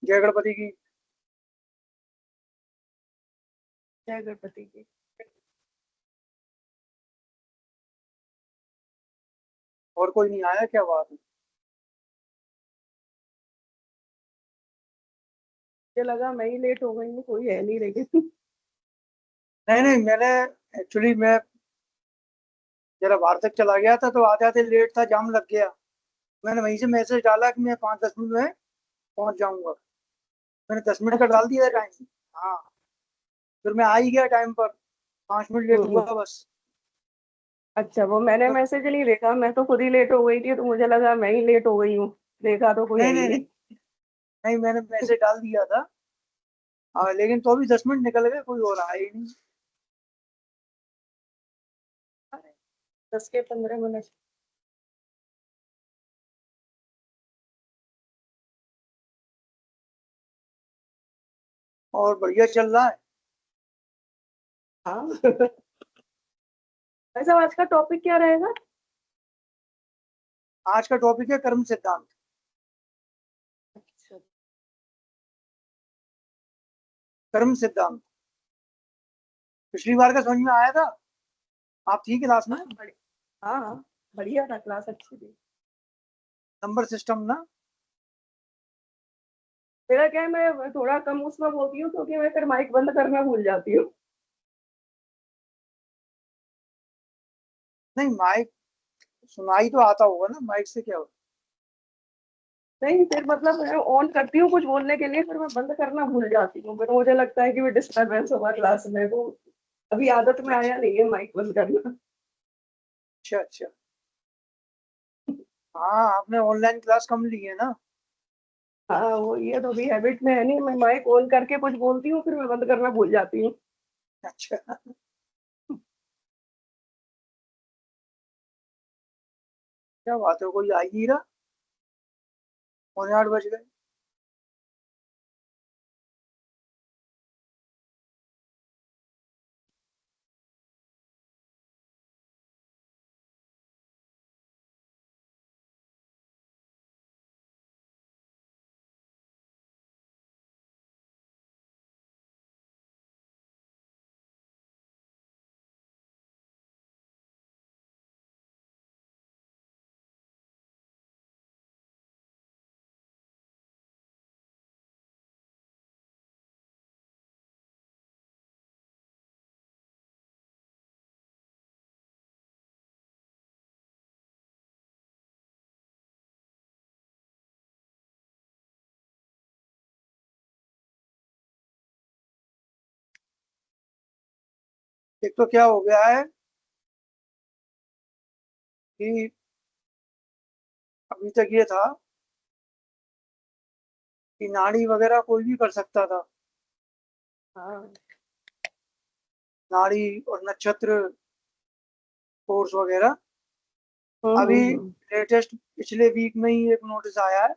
जय गणपति की। जय गणपति की। और कोई नहीं आया क्या बात है? मुझे लगा मैं ही लेट हो गई हूँ, कोई है नहीं लेकिन। नहीं नहीं, मैंने एक्चुअली मैं जरा बाहर तक चला गया था तो आते आते लेट था, जाम लग गया। मैंने वहीं से मैसेज डाला कि मैं 5-10 मिनट में पहुंच जाऊंगा। मैंने 10 मिनट का अच्छा। डाल दिया टाइम। हाँ, फिर मैं आ ही गया टाइम पर। 5 मिनट लेट हुआ हम्म। बस। अच्छा, वो मैंने तो मैसेज नहीं देखा, मैं तो खुद ही लेट हो गई थी, तो मुझे लगा मैं ही लेट हो गई हूँ। देखा तो कोई है नहीं ही नहीं नहीं, नहीं। नहीं मैंने मैसेज डाल दिया था। लेकिन तो भी 10 मिनट निकल गए, कोई और आया ही नहीं। अरे, 10 के 15 मिनट। और बढ़िया चल रहा है। हाँ। वैसे आज का टॉपिक क्या रहेगा? आज का टॉपिक है कर्म सिद्धांत। अच्छा। कर्म सिद्धांत पिछली बार का समझ में आया था? आप थी क्लास में? हाँ हाँ हाँ, बढ़िया था, क्लास अच्छी थी। नंबर सिस्टम ना? मेरा क्या है, मैं थोड़ा कम उसमें बोलती हूँ क्योंकि मैं फिर माइक बंद करना भूल जाती हूँ। नहीं, माइक सुनाई तो आता होगा ना, माइक से क्या होगा? नहीं, फिर मतलब मैं ऑन करती हूँ कुछ बोलने के लिए, फिर मैं बंद करना भूल जाती हूँ, फिर मुझे लगता है कि वो डिस्टरबेंस होगा क्लास में, वो अभी आदत में आया नहीं है माइक बंद करना। अच्छा अच्छा। हाँ, आपने ऑनलाइन क्लास कम ली है ना? हाँ, वो ये तो अभी हैबिट में है नहीं, मैं माइक ऑन करके कुछ बोलती हूँ, फिर मैं बंद करना भूल जाती हूँ। अच्छा। क्या बात है, कोई आ ही नहीं रहा। 8:45 बज गए। एक तो क्या हो गया है कि अभी तक ये था कि नाड़ी वगैरह कोई भी कर सकता था। हाँ। नाड़ी और नक्षत्र कोर्स वगैरह। अभी हम्म। लेटेस्ट पिछले वीक में ही एक नोटिस आया है,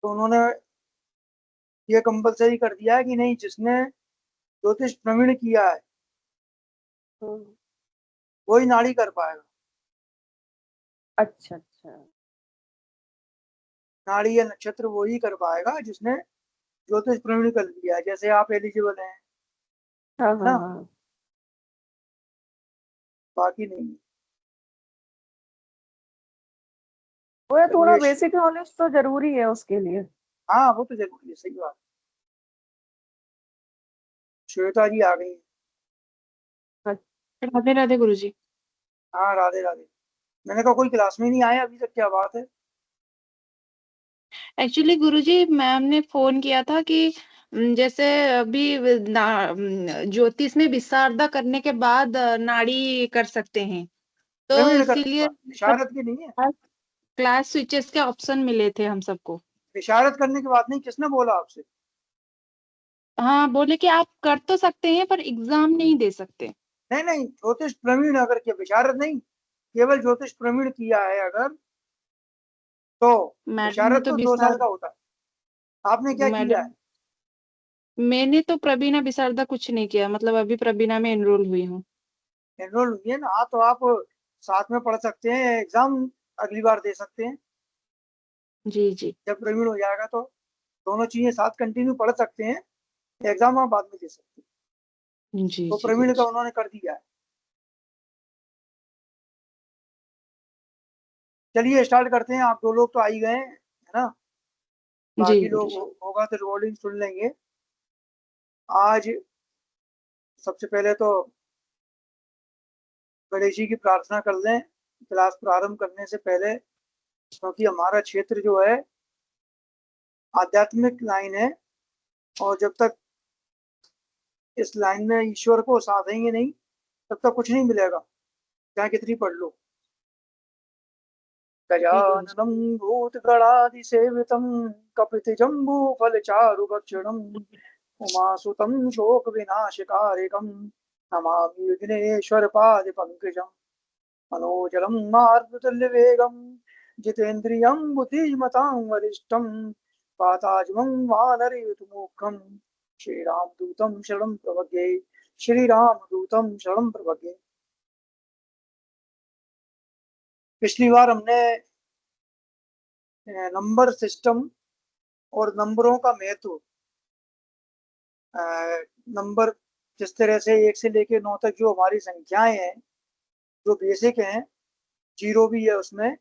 तो उन्होंने ये कंपलसरी कर दिया है कि नहीं, जिसने ज्योतिष प्रवीण किया है हम्म। वही नाड़ी कर पाएगा। अच्छा अच्छा। नाड़ी या नक्षत्र वही कर पाएगा जिसने ज्योतिष प्रवीण कर लिया है, जैसे आप एलिजिबल हैं हाँ हाँ ना। हाँ। बाकी नहीं। वो है, थोड़ा चलिए। बेसिक नॉलेज तो जरूरी है उसके लिए। हाँ, वो तो जरूरी है, सही बात। श्वेता जी आ गई। राधे राधे गुरुजी। हाँ, राधे राधे। मैंने कहा कोई क्लास में नहीं आया अभी तक, क्या बात है? एक्चुअली गुरुजी मैम ने फोन किया था कि जैसे अभी ज्योतिष में विशारदा करने के बाद नाड़ी कर सकते हैं, तो प्रवीण करने के इसीलिए बाद मतलब विशारद की नहीं है। क्लास स्विचेस के ऑप्शन मिले थे हम सबको। विशारद करने के बाद नहीं, किसने बोला आपसे? हाँ, बोले कि आप कर तो सकते हैं पर एग्जाम नहीं दे सकते। नहीं नहीं, ज्योतिष प्रवीण अगर किया, विशारद नहीं, केवल ज्योतिष प्रवीण किया है अगर, तो मैडम ने विशारद तो तो 2 साल विशार का होता है। आपने क्या किया मैडम है? मैंने तो प्रवीणा विशारदा कुछ नहीं किया, मतलब अभी प्रवीणा में एनरोल हुई हूँ। एनरोल हुई है ना? हाँ, तो आप साथ में पढ़ सकते हैं, एग्जाम अगली बार दे सकते हैं जी जी। जब प्रवीण हो जाएगा तो। दोनों चीजें साथ कंटिन्यू पढ़ सकते हैं, एग्जाम आप बाद में दे सकते हैं। जी तो जी प्रवीण का जी। उन्होंने कर दिया है। चलिए स्टार्ट करते हैं। आप 2 लोग तो आ ही गए हैं, है ना? जी बाकी लोग गुरुजी। होगा तो रिकॉर्डिंग सुन लेंगे। आज सबसे पहले तो गणेश जी की प्रार्थना कर लें क्लास प्रारंभ करने से पहले, क्योंकि हमारा क्षेत्र जो है आध्यात्मिक लाइन है, और जब तक इस लाइन में ईश्वर को साधेंगे नहीं तब तक कुछ नहीं मिलेगा, चाहे कितनी पढ़ लो। जी गुरुजी। गजाननं भूतगणाधिसेवितं कपितजम्बूफलचारुभक्षणम् उमासुतं शोकविनाशकारिकं नमामि विघ्नेश्वरपादपङ्कजम् मनोजलं मारुततुल्यवेगं जितेन्द्रियं बुद्धिमतां वरिष्ठं वातात्मं वानरयुतमुखं श्रीरामदूतं शरणं प्रपद्ये। श्रीरामदूतं शरणं प्रपद्ये। पिछली बार हमने नंबर सिस्टम और नंबरों का महत्व, नंबर जिस तरह से 1 से लेके 9 तक जो हमारी संख्याएं हैं, जो बेसिक हैं, जीरो भी है उसमें,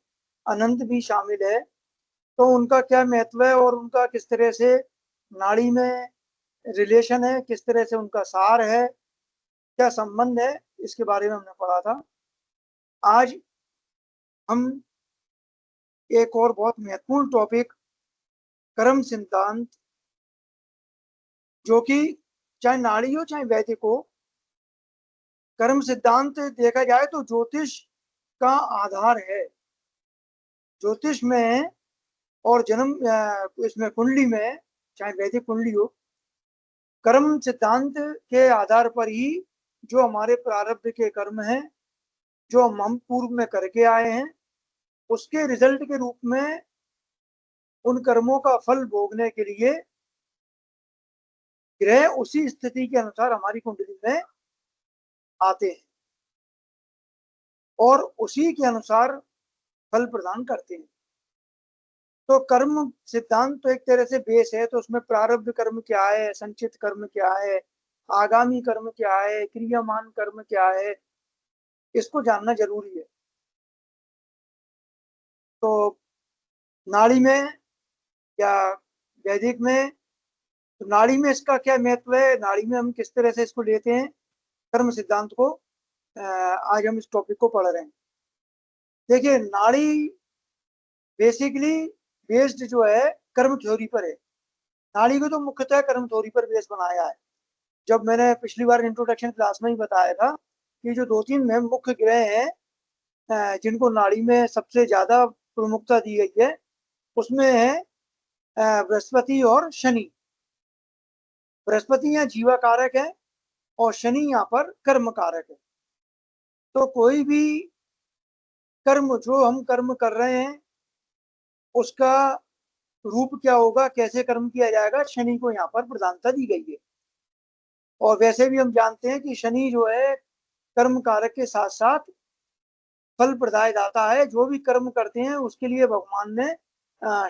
अनंत भी शामिल है, तो उनका क्या महत्व है और उनका किस तरह से नाड़ी में रिलेशन है, किस तरह से उनका सार है, क्या संबंध है, इसके बारे में हमने पढ़ा था। आज हम एक और बहुत महत्वपूर्ण टॉपिक, कर्म सिद्धांत, जो कि चाहे नाड़ी हो चाहे वैदिक हो, कर्म सिद्धांत देखा जाए तो ज्योतिष का आधार है। ज्योतिष में और जन्म इसमें कुंडली में, चाहे वैदिक कुंडली हो, कर्म सिद्धांत के आधार पर ही जो हमारे प्रारब्ध के कर्म हैं, जो हम पूर्व में करके आए हैं, उसके रिजल्ट के रूप में उन कर्मों का फल भोगने के लिए ग्रह उसी स्थिति के अनुसार हमारी कुंडली में आते हैं और उसी के अनुसार फल प्रदान करते हैं। तो कर्म सिद्धांत तो एक तरह से बेस है, तो उसमें प्रारब्ध कर्म क्या है, संचित कर्म क्या है, आगामी कर्म क्या है, क्रियामान कर्म क्या है, इसको जानना जरूरी है। तो नाड़ी में या वैदिक में, तो नाड़ी में इसका क्या महत्व है, नाड़ी में हम किस तरह से इसको लेते हैं, कर्म सिद्धांत को, आज हम इस टॉपिक को पढ़ रहे हैं। देखिए, नाड़ी बेसिकली बेस्ड जो है कर्म थ्योरी पर है। नाड़ी को तो मुख्यतः कर्म थ्योरी पर बेस बनाया है। जब मैंने पिछली बार इंट्रोडक्शन क्लास में ही बताया था कि जो 2-3 में मुख्य ग्रह हैं, जिनको नाड़ी में सबसे ज्यादा प्रमुखता दी गई है, उसमें है बृहस्पति और शनि। बृहस्पति यहाँ जीवा कारक है और शनि यहाँ पर कर्म कारक है। तो कोई भी कर्म जो हम कर्म कर रहे हैं, उसका रूप क्या होगा, कैसे कर्म किया जाएगा, शनि को यहाँ पर प्रधानता दी गई है। और वैसे भी हम जानते हैं कि शनि जो है कर्म कारक के साथ साथ फल प्रदाय दाता है। जो भी कर्म करते हैं उसके लिए भगवान ने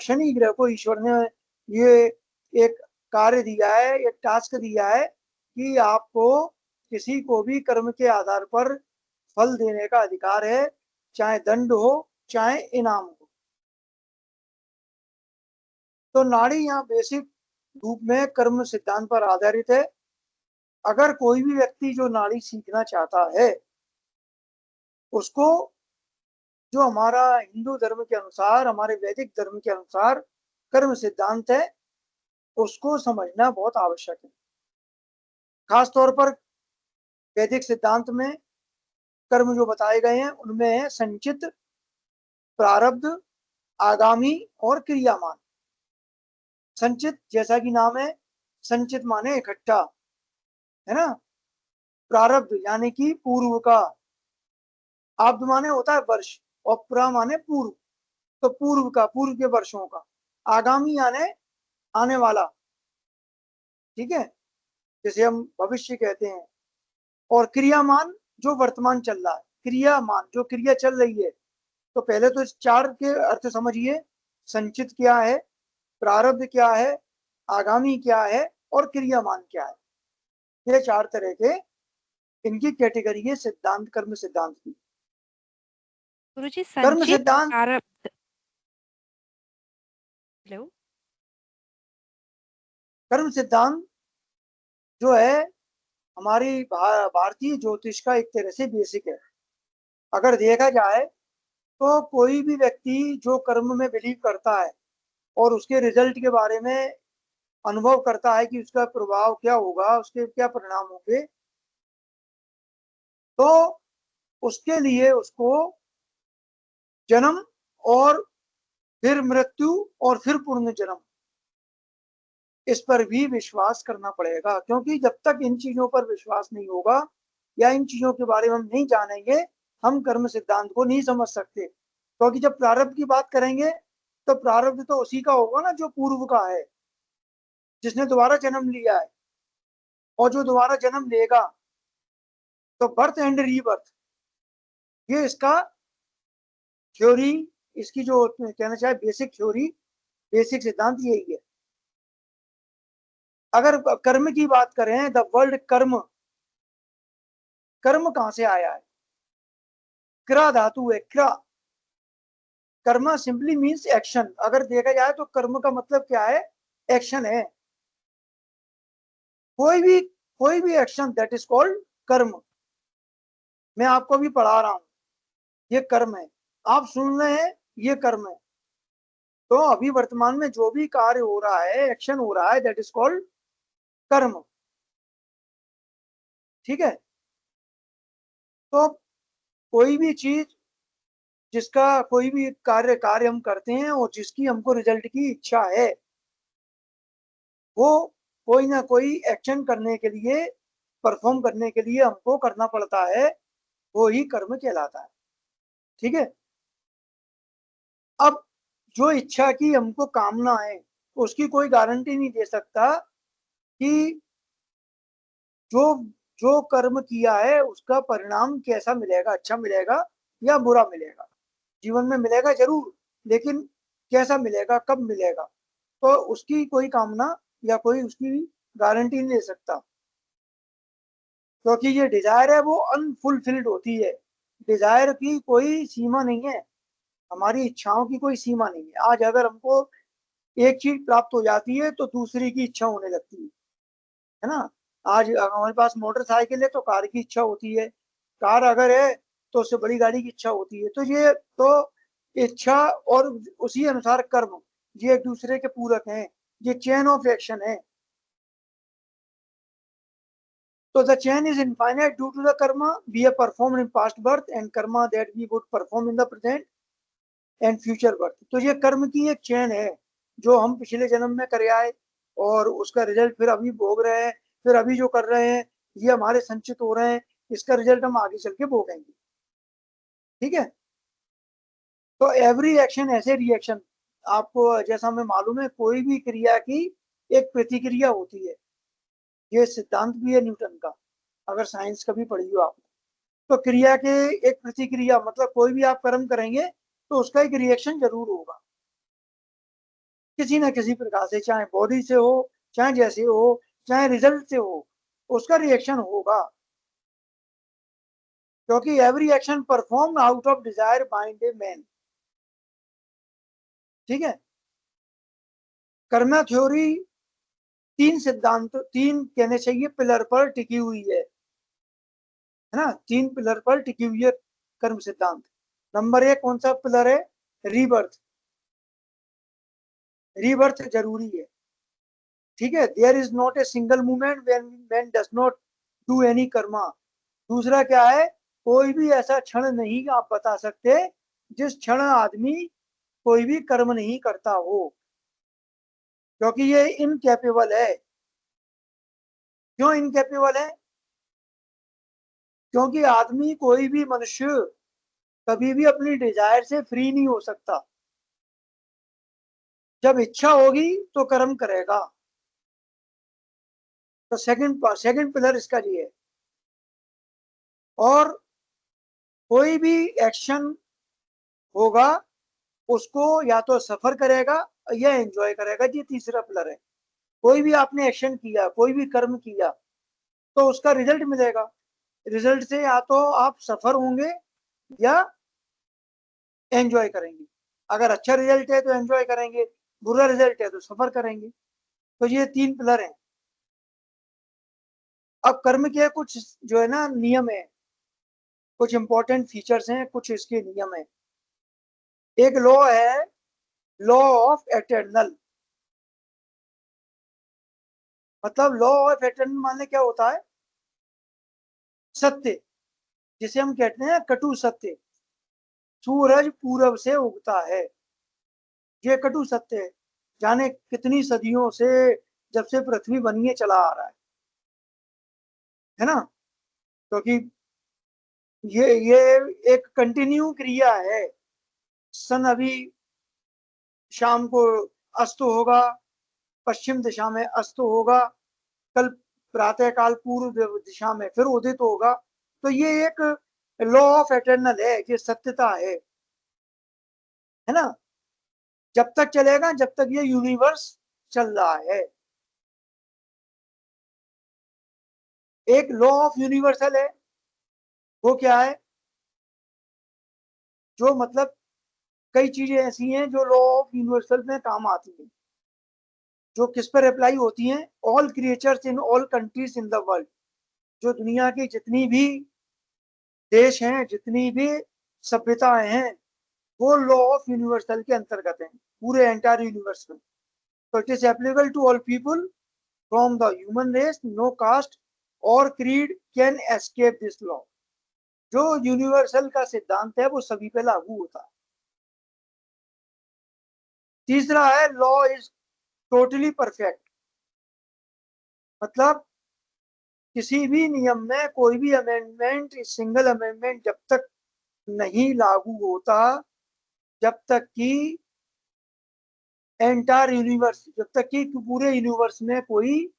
शनि ग्रह को, ईश्वर ने ये एक कार्य दिया है, एक टास्क दिया है कि आपको किसी को भी कर्म के आधार पर फल देने का अधिकार है, चाहे दंड हो चाहे इनाम हो। तो नाड़ी यहाँ बेसिक रूप में कर्म सिद्धांत पर आधारित है। अगर कोई भी व्यक्ति जो नाड़ी सीखना चाहता है, उसको जो हमारा हिंदू धर्म के अनुसार, हमारे वैदिक धर्म के अनुसार कर्म सिद्धांत है, उसको समझना बहुत आवश्यक है। खास तौर पर वैदिक सिद्धांत में कर्म जो बताए गए हैं उनमें है संचित, प्रारब्ध, आगामी और क्रियामान। संचित जैसा कि नाम है, संचित माने इकट्ठा, है ना? प्रारब्ध यानी कि पूर्व का, आब्द माने होता है वर्ष, और प्रा माने पूर्व, तो पूर्व का, पूर्व के वर्षों का। आगामी यानी आने वाला, ठीक है, जैसे हम भविष्य कहते हैं। और क्रियामान जो वर्तमान चल रहा है, क्रियामान जो क्रिया चल रही है। तो पहले तो इस चार के अर्थ समझिए। संचित क्या है, प्रारब्ध क्या है, आगामी क्या है और क्रियामान क्या है। ये 4 तरह के इनकी कैटेगरी है सिद्धांत, कर्म सिद्धांत की। गुरुजी कर्म संचित सिद्धांत, प्रारब्ध। हेलो। कर्म सिद्धांत जो है हमारी भारतीय ज्योतिष का एक तरह से बेसिक है। अगर देखा जाए तो कोई भी व्यक्ति जो कर्म में बिलीव करता है और उसके रिजल्ट के बारे में अनुभव करता है कि उसका प्रभाव क्या होगा, उसके क्या परिणाम होंगे, तो उसके लिए उसको जन्म और फिर मृत्यु और फिर पुनर्जन्म, इस पर भी विश्वास करना पड़ेगा। क्योंकि जब तक इन चीजों पर विश्वास नहीं होगा या इन चीजों के बारे में हम नहीं जानेंगे, हम कर्म सिद्धांत को नहीं समझ सकते। क्योंकि जब प्रारब्ध की बात करेंगे तो प्रारब्ध तो उसी का होगा ना जो पूर्व का है, जिसने दोबारा जन्म लिया है। और जो दोबारा जन्म लेगा तो बर्थ एंड रीबर्थ, ये इसका थ्योरी, इसकी जो कहना चाहे बेसिक थ्योरी, बेसिक सिद्धांत यही है। अगर कर्म की बात करें, द वर्ल्ड कर्म, कर्म कहां से आया है? क्रा धातु है, क्रा। कर्म सिंपली मीन्स एक्शन। अगर देखा जाए तो कर्म का मतलब क्या है? एक्शन है। कोई भी एक्शन, दैट इज कॉल्ड कर्म। मैं आपको भी पढ़ा रहा हूं, ये कर्म है। आप सुन रहे हैं, ये कर्म है। तो अभी वर्तमान में जो भी कार्य हो रहा है, एक्शन हो रहा है, दैट इज कॉल्ड कर्म। ठीक है। तो कोई भी चीज, जिसका कोई भी कार्य हम करते हैं और जिसकी हमको रिजल्ट की इच्छा है, वो कोई ना कोई एक्शन करने के लिए, परफॉर्म करने के लिए हमको करना पड़ता है, वो ही कर्म कहलाता है। ठीक है। अब जो इच्छा की हमको कामना है, उसकी कोई गारंटी नहीं दे सकता कि जो जो कर्म किया है उसका परिणाम कैसा मिलेगा, अच्छा मिलेगा या बुरा मिलेगा। जीवन में मिलेगा जरूर, लेकिन कैसा मिलेगा, कब मिलेगा, तो उसकी कोई कामना या कोई उसकी गारंटी नहीं ले सकता। क्योंकि ये डिजायर है वो अनफुलफिल्ड होती है। डिजायर की कोई सीमा नहीं है, हमारी इच्छाओं की कोई सीमा नहीं है। आज अगर हमको एक चीज प्राप्त हो जाती है तो दूसरी की इच्छा होने लगती है ना। आज हमारे पास मोटरसाइकिल है तो कार की इच्छा होती है, कार अगर है तो उससे बड़ी गाड़ी की इच्छा होती है। तो ये तो इच्छा और उसी अनुसार कर्म, ये एक दूसरे के पूरक हैं, ये चेन ऑफ एक्शन है। So the chain is infinite due to the karma we have performed in past birth and karma that we would perform in the present and future birth। तो ये कर्म की एक चेन है जो हम पिछले जन्म में करे आए और उसका रिजल्ट फिर अभी भोग रहे हैं, फिर अभी जो कर रहे हैं ये हमारे संचित हो रहे हैं, इसका रिजल्ट हम आगे चल के भोगेंगे। ठीक है। तो एवरी एक्शन ऐसे रिएक्शन, आपको जैसा हमें मालूम है कोई भी क्रिया की एक प्रतिक्रिया होती है। ये सिद्धांत भी है न्यूटन का, अगर साइंस कभी पढ़ी हो आप। तो क्रिया के एक प्रतिक्रिया, मतलब कोई भी आप कर्म करेंगे तो उसका एक रिएक्शन जरूर होगा किसी ना किसी प्रकार से, चाहे बॉडी से हो, चाहे जैसे हो, चाहे रिजल्ट से हो, उसका रिएक्शन होगा। क्योंकि every action perform out of desire bind a man. ठीक है। कर्म थ्योरी तीन सिद्धांत, तीन कहने चाहिए पिलर पर टिकी हुई है ना। तीन पिलर पर टिकी हुई है कर्म सिद्धांत। नंबर एक कौन सा पिलर है? रीबर्थ। रीबर्थ जरूरी है। ठीक है। There is not a single movement when man does not do any karma. दूसरा क्या है? कोई भी ऐसा क्षण नहीं आप बता सकते जिस क्षण आदमी कोई भी कर्म नहीं करता हो, क्योंकि ये इनकैपेबल है। क्यों इनकैपेबल है? क्योंकि आदमी, कोई भी मनुष्य कभी भी अपनी डिजायर से फ्री नहीं हो सकता। जब इच्छा होगी तो कर्म करेगा। तो सेकंड पिलर इसका ये है। और कोई भी एक्शन होगा उसको या तो सफर करेगा या एंजॉय करेगा, ये तीसरा पिलर है। कोई भी आपने एक्शन किया, कोई भी कर्म किया, तो उसका रिजल्ट मिलेगा। रिजल्ट से या तो आप सफर होंगे या एंजॉय करेंगे। अगर अच्छा रिजल्ट है तो एंजॉय करेंगे, बुरा रिजल्ट है तो सफर करेंगे। तो ये 3 पिलर हैं। अब कर्म के कुछ जो है ना नियम है, कुछ इंपॉर्टेंट फीचर्स हैं, कुछ इसके नियम है। एक लॉ है, लॉ ऑफ एटर्नल। मतलब लॉ ऑफ एटर्नल माने क्या होता है? सत्य, जिसे हम कहते हैं कटु सत्य। सूरज पूरब से उगता है, ये कटु सत्य है। जाने कितनी सदियों से, जब से पृथ्वी बनी है, चला आ रहा है ना। क्योंकि ये एक कंटिन्यू क्रिया है। सन अभी शाम को अस्त होगा, पश्चिम दिशा में अस्त होगा, कल प्रातः काल पूर्व दिशा में फिर उदित होगा। तो ये एक लॉ ऑफ एटर्नल है, ये सत्यता है ना। जब तक चलेगा, जब तक ये यूनिवर्स चल रहा है। एक लॉ ऑफ यूनिवर्सल है, वो क्या है? जो मतलब कई चीजें ऐसी हैं जो लॉ ऑफ यूनिवर्सल में काम आती हैं, जो किस पर अप्लाई होती हैं? All creatures in all countries in the world. जो दुनिया की जितनी भी देश हैं, जितनी भी सभ्यताएं हैं, वो लॉ ऑफ यूनिवर्सल के अंतर्गत हैं, पूरे एंटायर यूनिवर्स में। तो it is applicable to all people from the human race, no caste और creed can escape this law. जो यूनिवर्सल का सिद्धांत है वो सभी पे लागू होता है। तीसरा है, लॉ इज टोटली परफेक्ट। मतलब किसी भी नियम में कोई भी अमेंडमेंट, सिंगल अमेंडमेंट जब तक नहीं लागू होता, जब तक कि एंटायर यूनिवर्स, जब तक कि पूरे यूनिवर्स में कोई,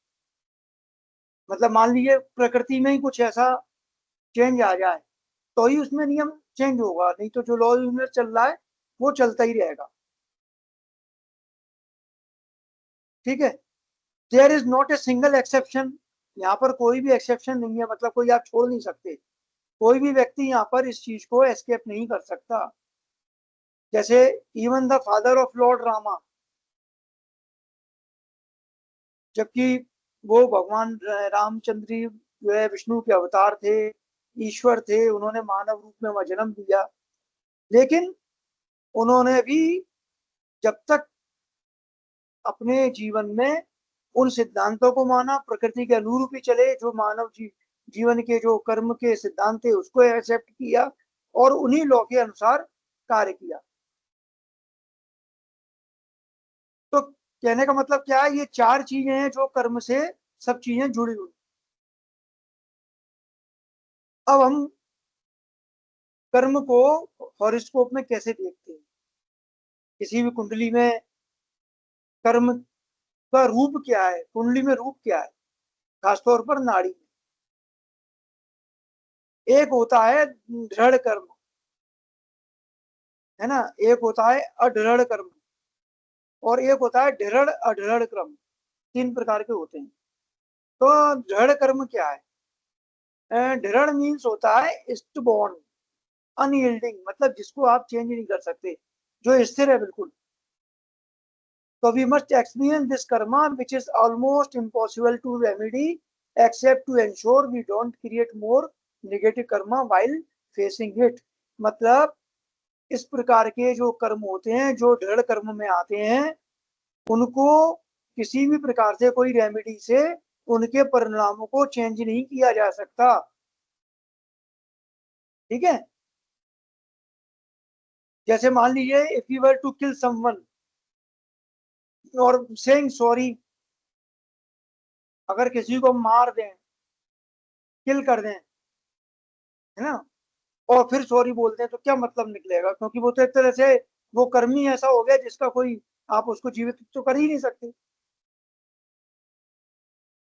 मतलब मान लीजिए प्रकृति में ही कुछ ऐसा चेंज आ जाए तो ही उसमें नियम चेंज होगा, नहीं तो जो लॉ यूनिवर्स चल रहा है वो चलता ही रहेगा। ठीक है। There is not a single exception. यहाँ पर कोई भी एक्सेप्शन नहीं है, मतलब कोई आप छोड़ नहीं सकते। कोई भी व्यक्ति यहाँ पर इस चीज को एस्केप नहीं कर सकता। जैसे even the father of Lord Rama, जबकि वो भगवान रामचंद्र जी जो है विष्णु के अवतार थे, ईश्वर थे, उन्होंने मानव रूप में वह जन्म लिया। लेकिन उन्होंने भी जब तक अपने जीवन में उन सिद्धांतों को माना, प्रकृति के अनुरूप ही चले, जो मानव जीवन के जो कर्म के सिद्धांत थे उसको एक्सेप्ट किया और उन्हीं लॉ के अनुसार कार्य किया। तो कहने का मतलब क्या है? ये 4 चीजें हैं जो कर्म से सब चीजें जुड़ी हुई। अब हम कर्म को हॉरोस्कोप में कैसे देखते हैं? किसी भी कुंडली में कर्म का रूप क्या है? कुंडली में रूप क्या है? खासतौर पर नाड़ी में एक होता है दृढ़ कर्म, है ना। एक होता है अदृढ़ कर्म और एक होता है दृढ़ अदृढ़ कर्म। 3 प्रकार के होते हैं। तो दृढ़ कर्म क्या है? दृढ़ मीन्स होता है स्टबॉर्न, अनयील्डिंग, मतलब जिसको आप चेंज नहीं कर सकते, जो स्थिर है बिल्कुल। So we must experience this karma which is almost impossible to remedy except to ensure we don't create more negative karma while facing it। मतलब इस प्रकार के जो कर्म होते हैं, जो दृढ़ कर्म में आते हैं, उनको किसी भी प्रकार से कोई रेमेडी से उनके परिणामों को चेंज नहीं किया जा सकता। ठीक है। जैसे मान लीजिए if you were to kill someone और सेइंग सॉरी, अगर किसी को मार दें, किल कर दें, है ना, और फिर सॉरी बोलते हैं, तो क्या मतलब निकलेगा? क्योंकि वो तो एक तरह से वो कर्म ही ऐसा हो गया जिसका कोई, आप उसको जीवित तो कर ही नहीं सकते।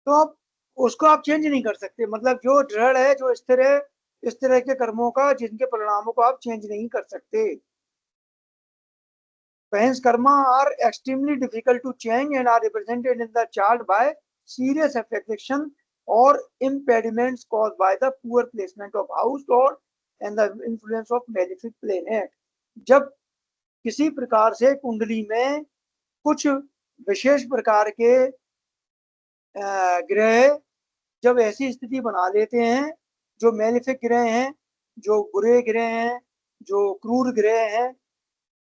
तो आप उसको आप चेंज नहीं कर सकते। मतलब जो दृढ़ है, जो स्थिर है, इस तरह के कर्मों का, जिनके परिणामों को आप चेंज नहीं कर सकते। So hence karma are extremely difficult to change and are represented in the chart by serious affliction or impediments caused by the poor placement of house lord and the influence of malefic planet. जब किसी प्रकार से कुंडली में कुछ विशेष प्रकार के ग्रह जब ऐसी स्थिति बना लेते हैं, जो मेलेफिक ग्रह हैं, जो बुरे ग्रह हैं, जो क्रूर ग्रह हैं,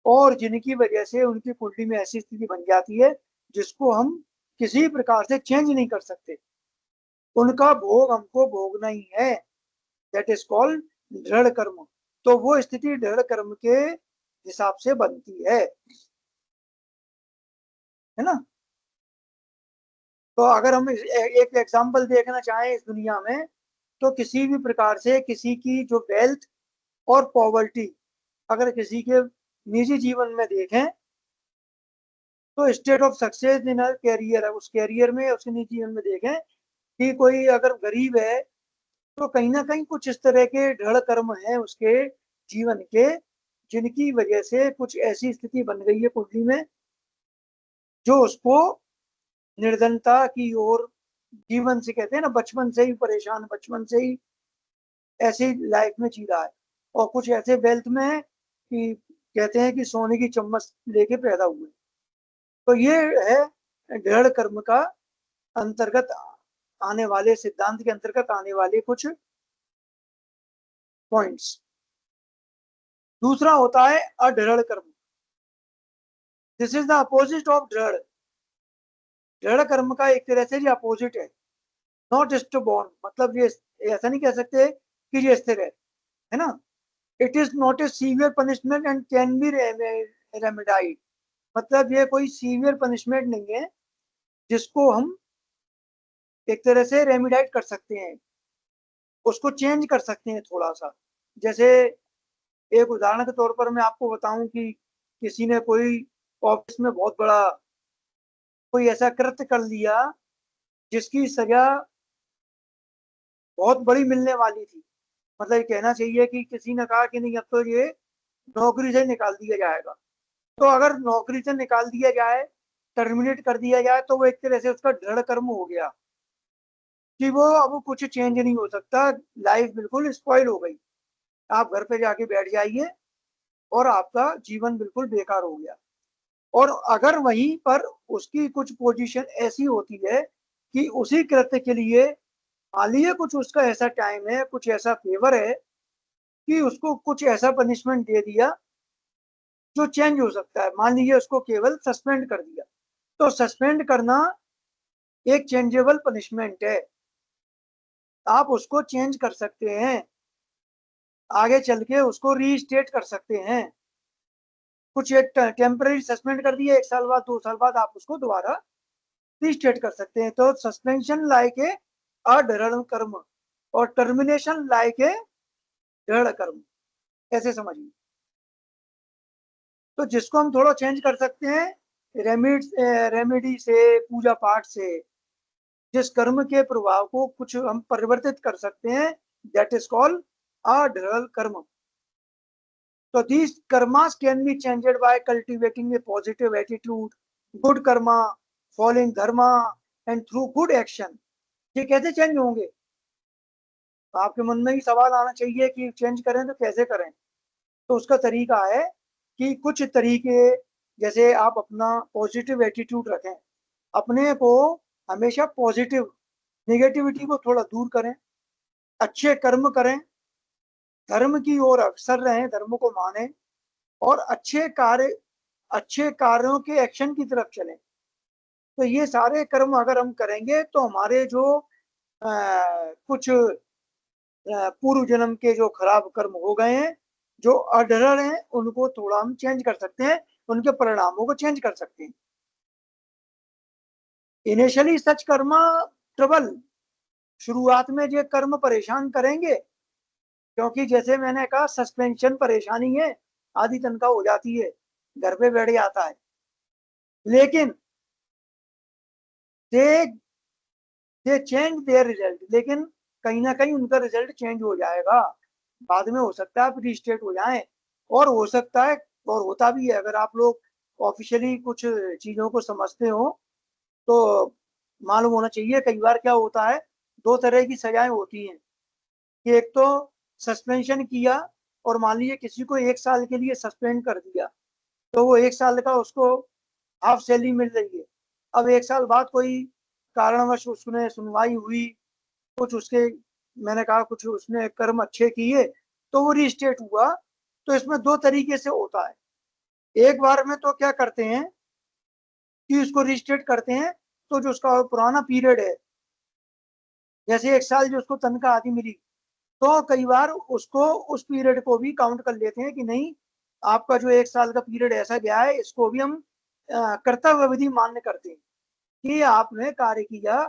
और जिनकी वजह से उनकी कुंडली में ऐसी स्थिति बन जाती है जिसको हम किसी प्रकार से चेंज नहीं कर सकते, उनका भोग हमको भोगना ही है। दैट इज कॉल्ड दृढ़ कर्म। तो वो स्थिति दृढ़ कर्म के हिसाब से बनती है ना। तो अगर हम एक एग्जांपल देखना चाहें इस दुनिया में, तो किसी भी प्रकार से किसी की जो वेल्थ और पॉवर्टी अगर किसी के निजी जीवन में देखें, तो state of success in career है, उस कैरियर में उसके निजी जीवन में देखें कि कोई अगर गरीब है तो कहीं ना कहीं कुछ इस तरह के दृढ़ कर्म है उसके जीवन के, जिनकी वजह से कुछ ऐसी स्थिति बन गई है कुंडली में जो उसको निर्धनता की ओर, जीवन से कहते हैं ना, बचपन से ही परेशान, बचपन से ही ऐसी लाइफ में जी रहा है, और कुछ ऐसे वेल्थ में है कि कहते हैं कि सोने की चम्मच लेके पैदा हुए। तो ये है दृढ़ कर्म का अंतर्गत आने वाले, सिद्धांत के अंतर्गत आने वाले कुछ पॉइंट्स। दूसरा होता है अदृढ़ कर्म। This is the opposite of दृढ़। दृढ़ कर्म का एक तरह से ये अपोजिट है, नॉट स्टबॉर्न, मतलब ये ऐसा नहीं कह सकते कि ये स्थिर है ना। It is not a severe punishment and can be remedied, मतलब ये कोई सीवियर पनिशमेंट नहीं है जिसको हम एक तरह से रेमेडाइड कर सकते हैं, उसको चेंज कर सकते हैं थोड़ा सा। जैसे एक उदाहरण के तौर पर मैं आपको बताऊं कि किसी ने कोई ऑफिस में बहुत बड़ा कोई ऐसा कृत्य कर लिया जिसकी सजा बहुत बड़ी मिलने वाली थी, मतलब ये कहना चाहिए कि किसी ने कहा कि नहीं अब तो ये नौकरी से निकाल दिया जाएगा। तो अगर नौकरी से निकाल दिया जाए, टर्मिनेट कर दिया जाए, तो वो एक तरह से उसका दृढ़ कर्म हो गया कि वो अब कुछ चेंज नहीं हो सकता, लाइफ बिल्कुल स्पॉइल हो गई, आप घर पे जाके बैठ जाइए और आपका जीवन बिल्कुल बेकार हो गया। और अगर वहीं पर उसकी कुछ पोजीशन ऐसी होती है कि उसी कृत्य के लिए मान लीजिए कुछ उसका ऐसा टाइम है, कुछ ऐसा फेवर है कि उसको कुछ ऐसा पनिशमेंट दे दिया जो चेंज हो सकता है, मान लीजिए उसको केवल सस्पेंड कर दिया, तो सस्पेंड करना एक चेंजेबल पनिशमेंट है, आप उसको चेंज कर सकते हैं, आगे चल के उसको रीस्टेट कर सकते हैं। कुछ एक टेम्पररी सस्पेंड कर दिया, 1 साल बाद 2 साल बाद आप उसको दोबारा रीस्टेट कर सकते हैं। तो सस्पेंशन लाइक ए अदृढ़ कर्म और टर्मिनेशन लाइक ए दृढ़ कर्म, ऐसे समझिए। तो जिसको हम थोड़ा चेंज कर सकते हैं रेमेडी से, पूजा पाठ से, जिस कर्म के प्रभाव को कुछ हम परिवर्तित कर सकते हैं, दैट इज कॉल्ड अदृढ़ कर्म। So these karmas can be changed by cultivating a positive attitude, good karma, following dharma, and through good action. ये कैसे चेंज होंगे? आपके मन में ही सवाल आना चाहिए कि चेंज करें तो कैसे करें। तो उसका तरीका है कि कुछ तरीके, जैसे आप अपना पॉजिटिव एटीट्यूड रखें, अपने को हमेशा पॉजिटिव, नेगेटिविटी को थोड़ा दूर करें, अच्छे कर्म करें, धर्म की ओर अग्रसर रहें, धर्म को माने, और अच्छे कार्यों के एक्शन की तरफ चलें। तो ये सारे कर्म अगर हम करेंगे तो हमारे जो कुछ पूर्व जन्म के जो खराब कर्म हो गए हैं, जो अदृढ़ हैं, उनको थोड़ा हम चेंज कर सकते हैं, उनके परिणामों को चेंज कर सकते हैं। इनिशियली सच कर्म ट्रबल, शुरुआत में ये कर्म परेशान करेंगे, क्योंकि जैसे मैंने कहा सस्पेंशन परेशानी है, आधी तनख्वाह हो जाती है, घर पे बैठ जाता है, लेकिन दे चेंज देयर रिजल्ट, लेकिन कहीं ना कहीं उनका रिजल्ट चेंज हो जाएगा, बाद में हो सकता है रीस्टेट हो जाए, और हो सकता है और होता भी है, अगर आप लोग ऑफिशियली कुछ चीज़ों को समझते हो तो मालूम होना चाहिए। कई बार क्या होता है, 2 तरह की सजाएँ होती हैं कि एक तो सस्पेंशन किया और मान लीजिए किसी को 1 साल के लिए सस्पेंड कर दिया, तो वो 1 साल का उसको हाफ सैलरी मिल रही है। अब 1 साल बाद कोई कारणवश उसने सुनवाई हुई, कुछ उसके मैंने कहा कुछ उसने कर्म अच्छे किए, तो वो रीस्टेट हुआ। तो इसमें 2 तरीके से होता है। एक बार में तो क्या करते हैं कि उसको रीस्टेट करते हैं, तो जो उसका पुराना पीरियड है, जैसे 1 साल जो उसको तनख्वाह आधी मिली, तो कई बार उसको उस पीरियड को भी काउंट कर लेते हैं कि नहीं, आपका जो 1 साल का पीरियड ऐसा गया है, इसको भी हम कर्तव्य अवधि मान्य करते हैं कि आपने कार्य किया,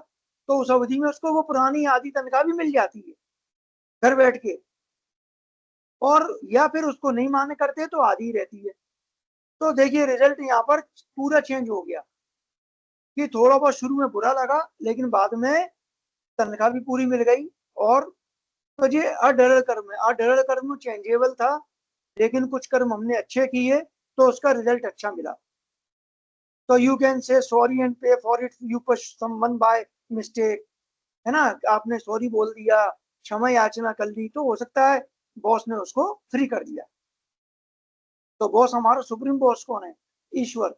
तो उस अवधि में उसको वो पुरानी आधी तनख्वाह भी मिल जाती है घर बैठ के। और या फिर उसको नहीं मान्य करते तो आधी रहती है। तो देखिए रिजल्ट यहाँ पर पूरा चेंज हो गया कि थोड़ा बहुत शुरू में बुरा लगा, लेकिन बाद में तनख्वाह भी पूरी मिल गई। और तो ये अढळल कर्म है। अढळल कर्म चेंजेबल था, लेकिन कुछ कर्म हमने अच्छे किए तो उसका रिजल्ट अच्छा मिला। तो you can say sorry and pay for it you push someone by mistake, है ना, आपने सॉरी बोल दिया, क्षमा याचना कर ली, तो हो सकता है बॉस ने उसको फ्री कर दिया। तो बॉस हमारा सुप्रीम बॉस कौन है? ईश्वर।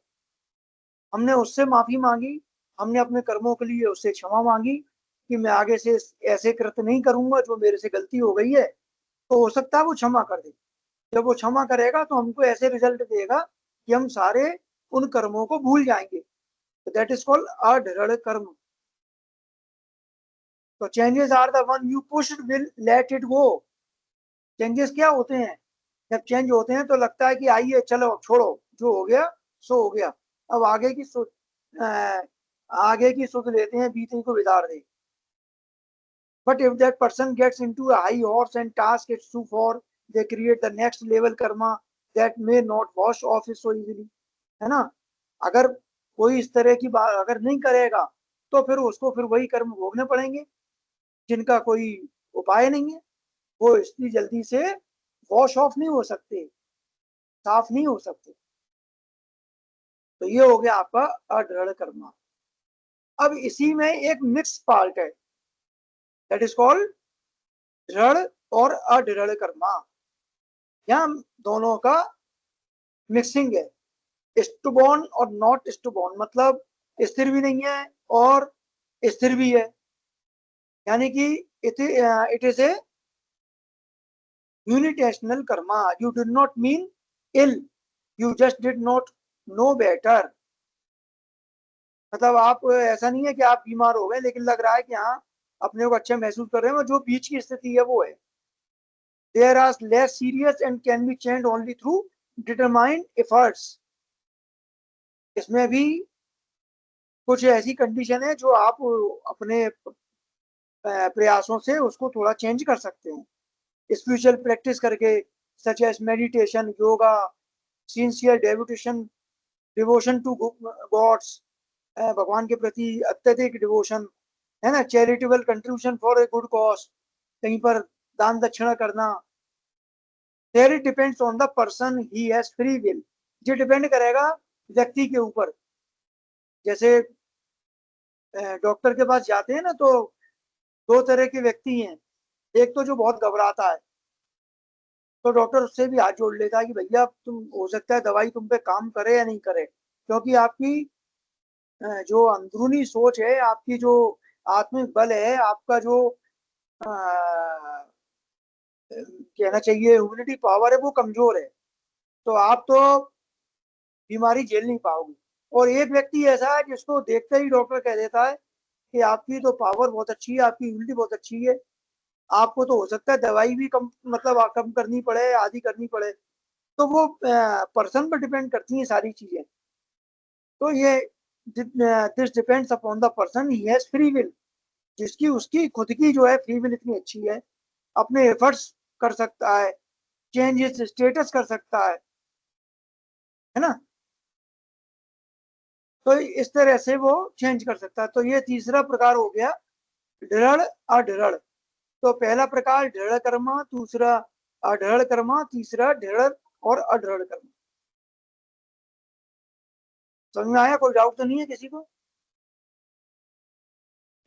हमने उससे माफी मांगी, हमने अपने कर्मों के लिए उससे क्षमा मांगी कि मैं आगे से ऐसे कृत्य नहीं करूंगा, जो मेरे से गलती हो गई है, तो हो सकता है वो क्षमा कर दे। जब वो क्षमा करेगा तो हमको ऐसे रिजल्ट देगा कि हम सारे उन कर्मों को भूल जाएंगे। तो दैट इज कॉल्ड अढळ कर्म। तो changes are the one you pushed will let it go. Changes क्या होते हैं? जब चेंज होते हैं तो लगता है कि आइए चलो छोड़ो, जो हो गया सो हो गया, अब आगे की सुध लेते हैं, बीते को बिगाड़ दे। But if that person gets into a high horse and task it too far, they create the next level karma that may not wash off so easily, है ना। अगर कोई इस तरह की बात अगर नहीं करेगा, तो फिर उसको फिर वही कर्म भोगने पड़ेंगे जिनका कोई उपाय नहीं है। वो इतनी जल्दी से वॉश ऑफ नहीं हो सकते, साफ नहीं हो सकते। तो ये हो गया आपका अढळ कर्म। अब इसी में एक मिक्स पार्ट है, दैट इज कॉल्ड दृढ़ और अढळ कर्मा। यहाँ दोनों का मिक्सिंग है। स्टुबॉर्न और नॉट स्टुबॉर्न, मतलब स्थिर भी नहीं है और स्थिर भी है। यानी कि it is a unintentional karma. You did not mean ill, you just did not know better. मतलब आप ऐसा नहीं है कि आप बीमार हो गए, लेकिन लग रहा है कि हाँ अपने को अच्छा महसूस कर रहे हैं, जो बीच की स्थिति है वो है। There are less serious and can be change only through determined efforts. इसमें भी कुछ ऐसी कंडीशन है जो आप अपने प्रयासों से उसको थोड़ा चेंज कर सकते हैं, स्पिरिचुअल प्रैक्टिस करके, such as meditation, yoga, sincere devotion, devotion to gods, भगवान के प्रति अत्यधिक डिवोशन, है ना, charitable contribution for a good cause, कहीं पर दान दक्षिणा करना। There it depends on the person, he has free will. ये डिपेंड करेगा व्यक्ति के ऊपर। जैसे डॉक्टर के पास जाते हैं ना, तो 2 तरह के व्यक्ति हैं। एक तो जो बहुत घबराता है, तो डॉक्टर उससे भी हाथ जोड़ लेता है कि भैया तुम, हो सकता है दवाई तुम पे काम करे या नहीं करे, क्योंकि आपकी जो अंदरूनी सोच है, आपकी जो आत्मिक बल है, आपका जो कहना चाहिए ह्यूमिनिटी पावर है, वो कमजोर है। तो आप तो बीमारी झेल नहीं पाओगे। और एक व्यक्ति ऐसा है जिसको देखते ही डॉक्टर कह देता है कि आपकी तो पावर बहुत अच्छी है, आपकी ह्यूमिनिटी बहुत अच्छी है, आपको तो हो सकता है दवाई भी कम, मतलब कम करनी पड़े, आदि करनी पड़े। तो वो पर्सन पर डिपेंड करती हैं सारी चीजें। तो ये this depends upon the person, he has free will. जिसकी उसकी खुद की जो है फ्री विल इतनी अच्छी है, अपने एफर्ट्स कर सकता है, चेंजेस स्टेटस कर सकता है ना। तो इस तरह से वो चेंज कर सकता है। तो ये तीसरा प्रकार हो गया दृढ़ अढळ। तो पहला प्रकार दृढ़ कर्मा, दूसरा अढळ कर्मा, तीसरा दृढ़ और अढळ कर्मा। समझ में आया? कोई डाउट तो नहीं है किसी को?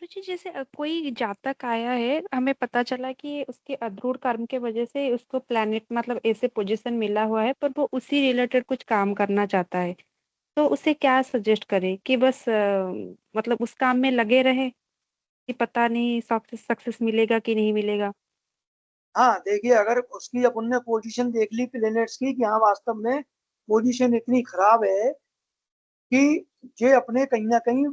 गुरुजी जैसे कोई जातक आया है, हमें पता चला कि उसके अद्रूढ़ कर्म के वजह से उसको प्लैनेट मतलब ऐसे पोजीशन मिला हुआ है, पर वो उसी रिलेटेड कुछ काम करना चाहता है। तो उसे क्या सजेस्ट करें कि बस मतलब उस काम में लगे रहे कि पता नहीं सक्सेस मिलेगा कि नहीं मिलेगा? हाँ, देखिए, अगर उसकी अपन ने पोजीशन देख ली प्लेनेट्स की कि हाँ वास्तव में पोजीशन इतनी खराब है कि ये अपने कहीं ना कहीं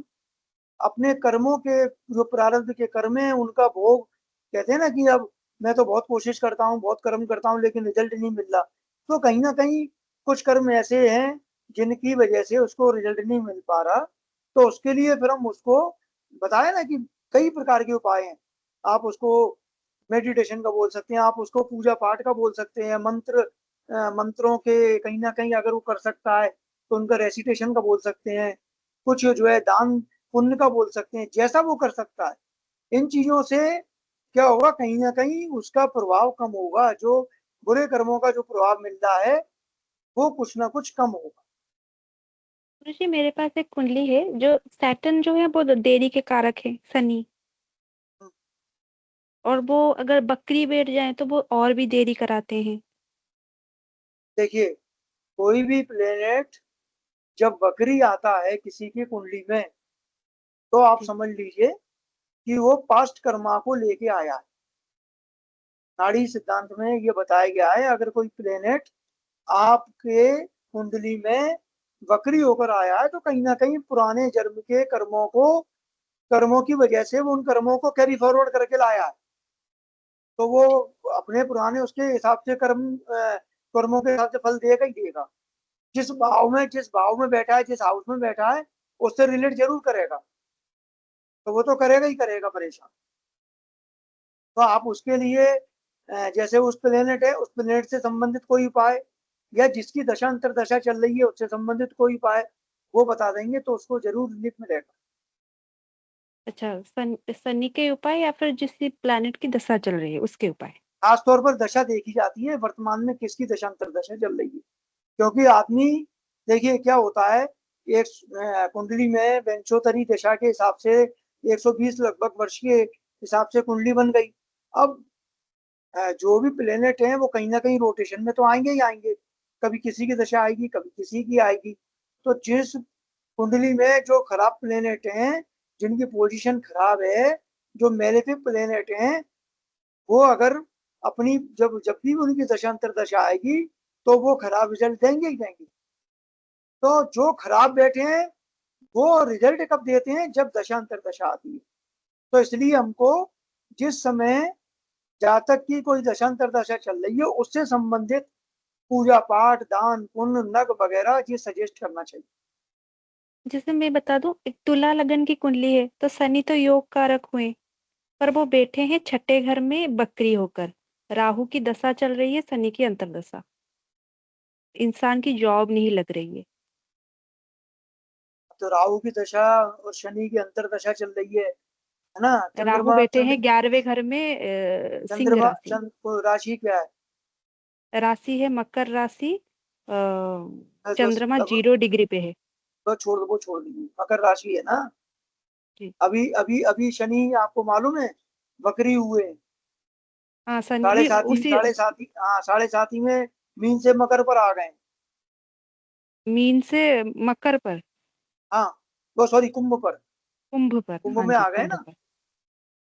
अपने कर्मों के जो प्रारब्ध के कर्म है उनका भोग, कहते हैं ना कि अब मैं तो बहुत कोशिश करता हूँ, बहुत कर्म करता हूँ, लेकिन रिजल्ट नहीं मिल रहा। तो कहीं ना कहीं कुछ कर्म ऐसे हैं जिनकी वजह से उसको रिजल्ट नहीं मिल पा रहा। तो उसके लिए फिर हम उसको बताया ना कि कई प्रकार के उपाय हैं। आप उसको मेडिटेशन का बोल सकते हैं, आप उसको पूजा पाठ का बोल सकते हैं, मंत्रों के कहीं ना कहीं अगर वो कर सकता है तो उनका रेसिटेशन का बोल सकते हैं, कुछ जो है दान पुण्य का बोल सकते हैं, जैसा वो कर सकता है। इन चीजों से क्या होगा, कहीं ना कहीं उसका प्रभाव कम होगा, जो बुरे कर्मों का जो प्रभाव मिल रहा है वो कुछ ना कुछ कम होगा। गुरुजी मेरे पास एक कुंडली है, जो सैटर्न जो है वो देरी के कारक है, शनि। और वो अगर बकरी बैठ जाए तो वो और भी देरी कराते हैं। देखिए, कोई भी प्लेनेट जब बकरी आता है किसी की कुंडली में, तो आप जी। समझ लीजिए कि वो पास्ट कर्मा को लेके आया है। नाड़ी सिद्धांत में ये बताया गया है, अगर कोई प्लेनेट आपके कुंडली में वक्री होकर आया है तो कहीं ना कहीं पुराने जन्म के कर्मों की वजह से वो उन कर्मों को कैरी फॉरवर्ड करके लाया है। तो वो अपने पुराने उसके हिसाब से कर्मों के हिसाब से फल देगा ही देगा। जिस भाव में बैठा है, जिस हाउस में बैठा है, उससे रिलेट जरूर करेगा। तो वो तो करेगा ही करेगा परेशान। तो आप उसके लिए जैसे उस प्लेनेट है, उस प्लेनेट से संबंधित कोई उपाय, या जिसकी दशा अंतरदशा चल रही है उससे संबंधित कोई उपाय वो बता देंगे तो उसको जरूर रिलीफ मिलेगा। अच्छा, शनि के उपाय या फिर जिस प्लैनेट की दशा चल रही है उसके उपाय? खासतौर पर दशा देखी जाती है वर्तमान में किसकी दशा अंतरदशा चल रही है, क्योंकि आदमी, देखिए क्या होता है, एक कुंडली में वेंचोतरी दशा के हिसाब से 120 लगभग वर्ष के हिसाब से कुंडली बन गई। अब जो भी प्लेनेट हैं वो कहीं ना कहीं रोटेशन में तो आएंगे ही आएंगे, कभी किसी की दशा आएगी, कभी किसी की आएगी। तो जिस कुंडली में जो खराब प्लेनेट हैं, जिनकी पोजीशन खराब है, जो मेलेफिक प्लेनेट हैं, वो अगर अपनी जब जब भी उनकी दशांतर दशा आएगी तो वो खराब रिजल्ट देंगे ही देंगे। तो जो खराब बैठे हैं वो रिजल्ट कब देते हैं, जब दशांतर दशा आती है। तो इसलिए हमको जिस समय जातक की कोई दशांतर दशा चल रही है उससे संबंधित पूजा पाठ, दान पुण्य, नग वगैरह ये सजेस्ट करना चाहिए। जैसे मैं बता दूं, एक तुला लगन की कुंडली है तो शनि तो योग कारक हुए, पर वो बैठे हैं छठे घर में बकरी होकर। राहु की दशा चल रही है, शनि की अंतर्दशा। इंसान की जॉब नहीं लग रही है। तो राहु की दशा और शनि की अंतर दशा चल रही है ना? राहु चंद्रमा बैठे हैं 11वें घर में सिंह चंद्रमा राशि। राशि क्या है? राशि है मकर राशि। दस चंद्रमा अब 0 डिग्री पे है। वो छोड़ दीजिए, मकर राशि है ना? जी। अभी अभी अभी शनि आपको मालूम है वक्री हुए हैं। हाँ, शनि उसी साढ़े साथी में मीन से मकर पर आ गए। मीन से मकर पर। हाँ, वो सॉरी कुंभ पर, कुंभ पर, कुंभ हाँ में जी, आ गए कुंभ ना। पर।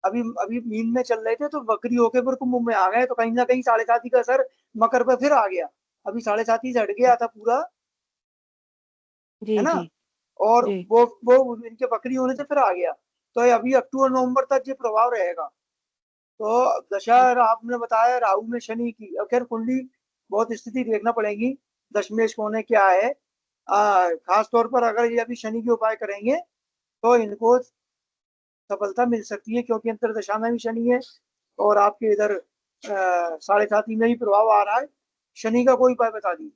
अभी अभी मीन में चल रहे थे तो वक्री होके फिर कुंभ में आ गए, तो कहीं ना कहीं साढ़े साथी का असर मकर पर फिर आ गया। अभी साढ़े साथी से हट गया था पूरा, जी है ना? जी और जी। वो इनके बकरी होने से फिर आ गया। तो ये अभी अक्टूबर नवंबर तक ये प्रभाव रहेगा। तो दशा आपने बताया राहु में शनि की, अब खैर कुंडली बहुत स्थिति देखना पड़ेगी, दशमेश कोने क्या है। खास तौर पर अगर ये अभी शनि के उपाय करेंगे तो इनको सफलता मिल सकती है, क्योंकि अंतरदशा में भी शनि है और आपके इधर साढ़े साथी में भी प्रभाव आ रहा है। शनि का कोई उपाय बता दीजिए।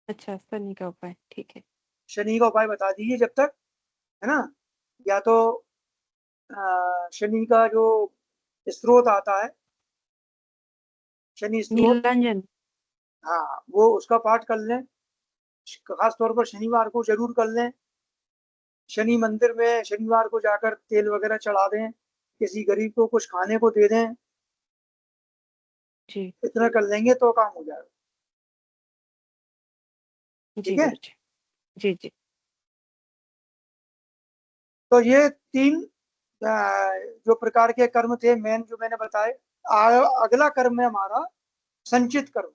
अच्छा, शनि का उपाय, ठीक है। शनि का उपाय बता दीजिए जब तक, है ना? या तो शनि का जो स्रोत आता है, शनि स्रोत, नीलांजन। हाँ वो उसका पाठ कर लें। खास तौर पर शनिवार को जरूर कर लें। शनि मंदिर में शनिवार को जाकर तेल वगैरह चढ़ा दें, किसी गरीब को कुछ खाने को दे दें, जी इतना कर लेंगे तो काम हो जाएगा। जी ठीक है, गुरुजी। जी जी तो ये 3 जो प्रकार के कर्म थे मेन जो मैंने बताए। अगला कर्म है हमारा संचित कर्म।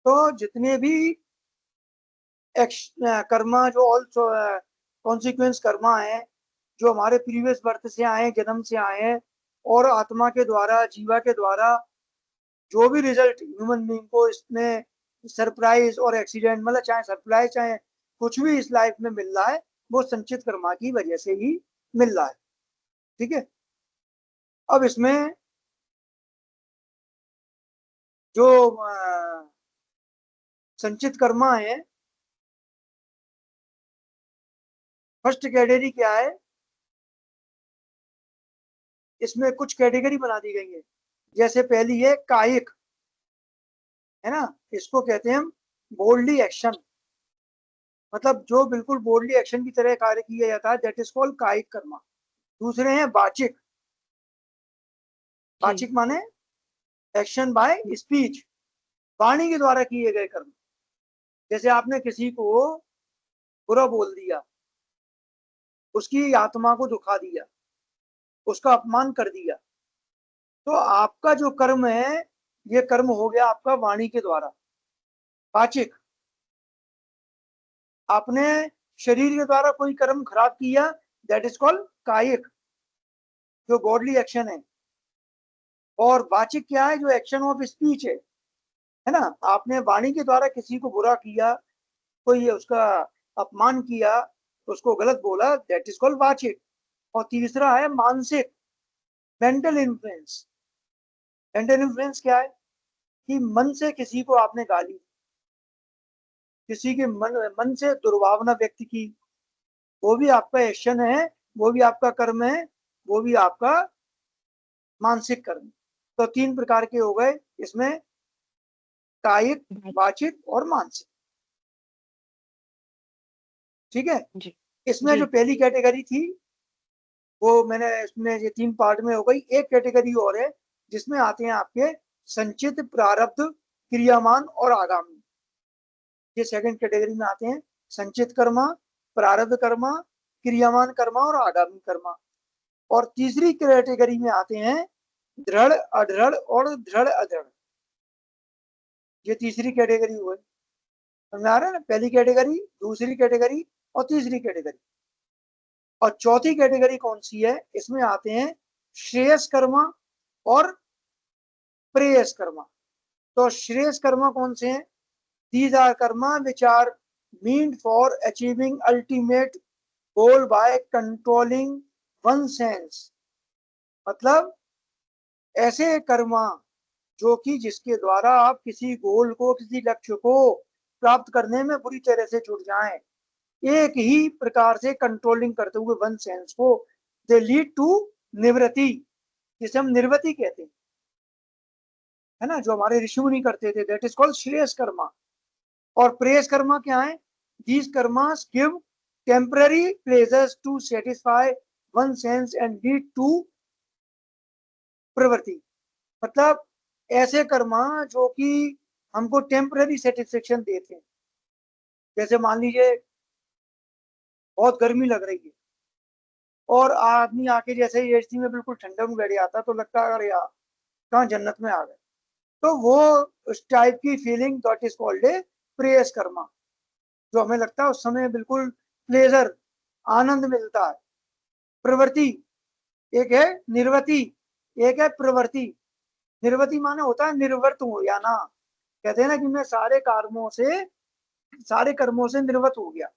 तो जितने भी कर्मा जो ऑल्सो कॉन्सिक्वेंस कर्मा है, जो हमारे प्रीवियस बर्थ से आए, जन्म से आए हैं, और आत्मा के द्वारा, जीवा के द्वारा जो भी रिजल्ट ह्यूमन बीइंग को इसमें सरप्राइज और एक्सीडेंट, मतलब चाहे सरप्राइज चाहे कुछ भी इस लाइफ में मिल रहा है, वो संचित कर्मा की वजह से ही मिल रहा है। ठीक है, अब इसमें जो संचित कर्मा है, फर्स्ट कैटेगरी क्या है, इसमें कुछ कैटेगरी बना दी गई है। जैसे पहली है कायिक, है ना, इसको कहते हैं हम बोल्डली एक्शन, मतलब जो बिल्कुल बोल्डली एक्शन की तरह कार्य किया जाता है, दैट इज कॉल्ड कायिक कर्मा। दूसरे हैं वाचिक। जी वाचिक माने एक्शन बाय स्पीच, वाणी के द्वारा किए गए कर्म। जैसे आपने किसी को बुरा बोल दिया, उसकी आत्मा को दुखा दिया, उसका अपमान कर दिया, तो आपका जो कर्म है, ये कर्म हो गया आपका वाणी के द्वारा, वाचिक। आपने शरीर के द्वारा कोई कर्म खराब किया, दैट इज कॉल्ड कायिक, जो गॉडली एक्शन है। और वाचिक क्या है, जो एक्शन ऑफ स्पीच है ना, आपने वाणी के द्वारा किसी को बुरा किया, कोई उसका अपमान किया, उसको गलत बोला, दैट इज कॉल्ड वाचिक। और तीसरा है मानसिक, मेंटल इन्फ्लुएंस। मेंटल इन्फ्लुएंस क्या है, कि मन से किसी को आपने गाली, किसी के मन से दुर्भावना व्यक्त की, वो भी आपका एक्शन है, वो भी आपका कर्म है, वो भी आपका मानसिक कर्म। तो 3 प्रकार के हो गए इसमें, कायिक, वाचिक और मानसिक। ठीक है, जी इसमें जी जो पहली कैटेगरी थी, वो मैंने इसमें ये 3 पार्ट में हो गई। एक कैटेगरी और है जिसमें आते हैं आपके संचित, प्रारब्ध, क्रियामान और आगामी। ये सेकंड कैटेगरी में आते हैं, संचित कर्मा, प्रारब्ध कर्मा, क्रियामान कर्मा और आगामी कर्मा। और तीसरी कैटेगरी में आते हैं दृढ़, अदृढ़ और दृढ़ अदृढ़। ये तीसरी कैटेगरी हुई, समझ आ रहा है ना, पहली कैटेगरी, दूसरी कैटेगरी और तीसरी कैटेगरी। और चौथी कैटेगरी कौन सी है, इसमें आते हैं श्रेयस कर्मा और प्रेयस कर्मा। तो श्रेयस कर्मा कौन से हैं, these are karma which are meant for achieving ultimate goal by controlling one sense. मतलब ऐसे कर्मा जो कि जिसके द्वारा आप किसी गोल को, किसी लक्ष्य को प्राप्त करने में बुरी तरह से जुट जाएं, एक ही प्रकार से कंट्रोलिंग करते हुए वन सेंस को, दे लीड टू निवृत्ति, जिसे हम निर्वृत्ति कहते हैं, है ना, जो हमारे ऋषि मुनि करते थे, that is called shreyas karma. और प्रेयस कर्मा क्या है, these karmas give temporary pleasures to satisfy one sense and lead to pravritti. मतलब ऐसे कर्मा जो कि हमको टेम्पररी सेटिस्फेक्शन देते हैं। जैसे मान लीजिए बहुत गर्मी लग रही है, और आदमी आके जैसे ही एसी में बिल्कुल ठंडक में बैठ जाता, तो लगता है अरे यार कहाँ जन्नत में आ गए। तो वो उस टाइप की feeling, that is called a preyas karma, जो हमें लगता है उस समय बिल्कुल प्लेजर, आनंद मिलता है। प्रवृत्ति एक है, निर्वृत्ति एक है, प्रवृत्ति। निर्वृत्ति माने होता है निर्वृत्त हो जाना, कहते हैं ना कि मैं सारे कर्मों से निर्वृत्त हो गया।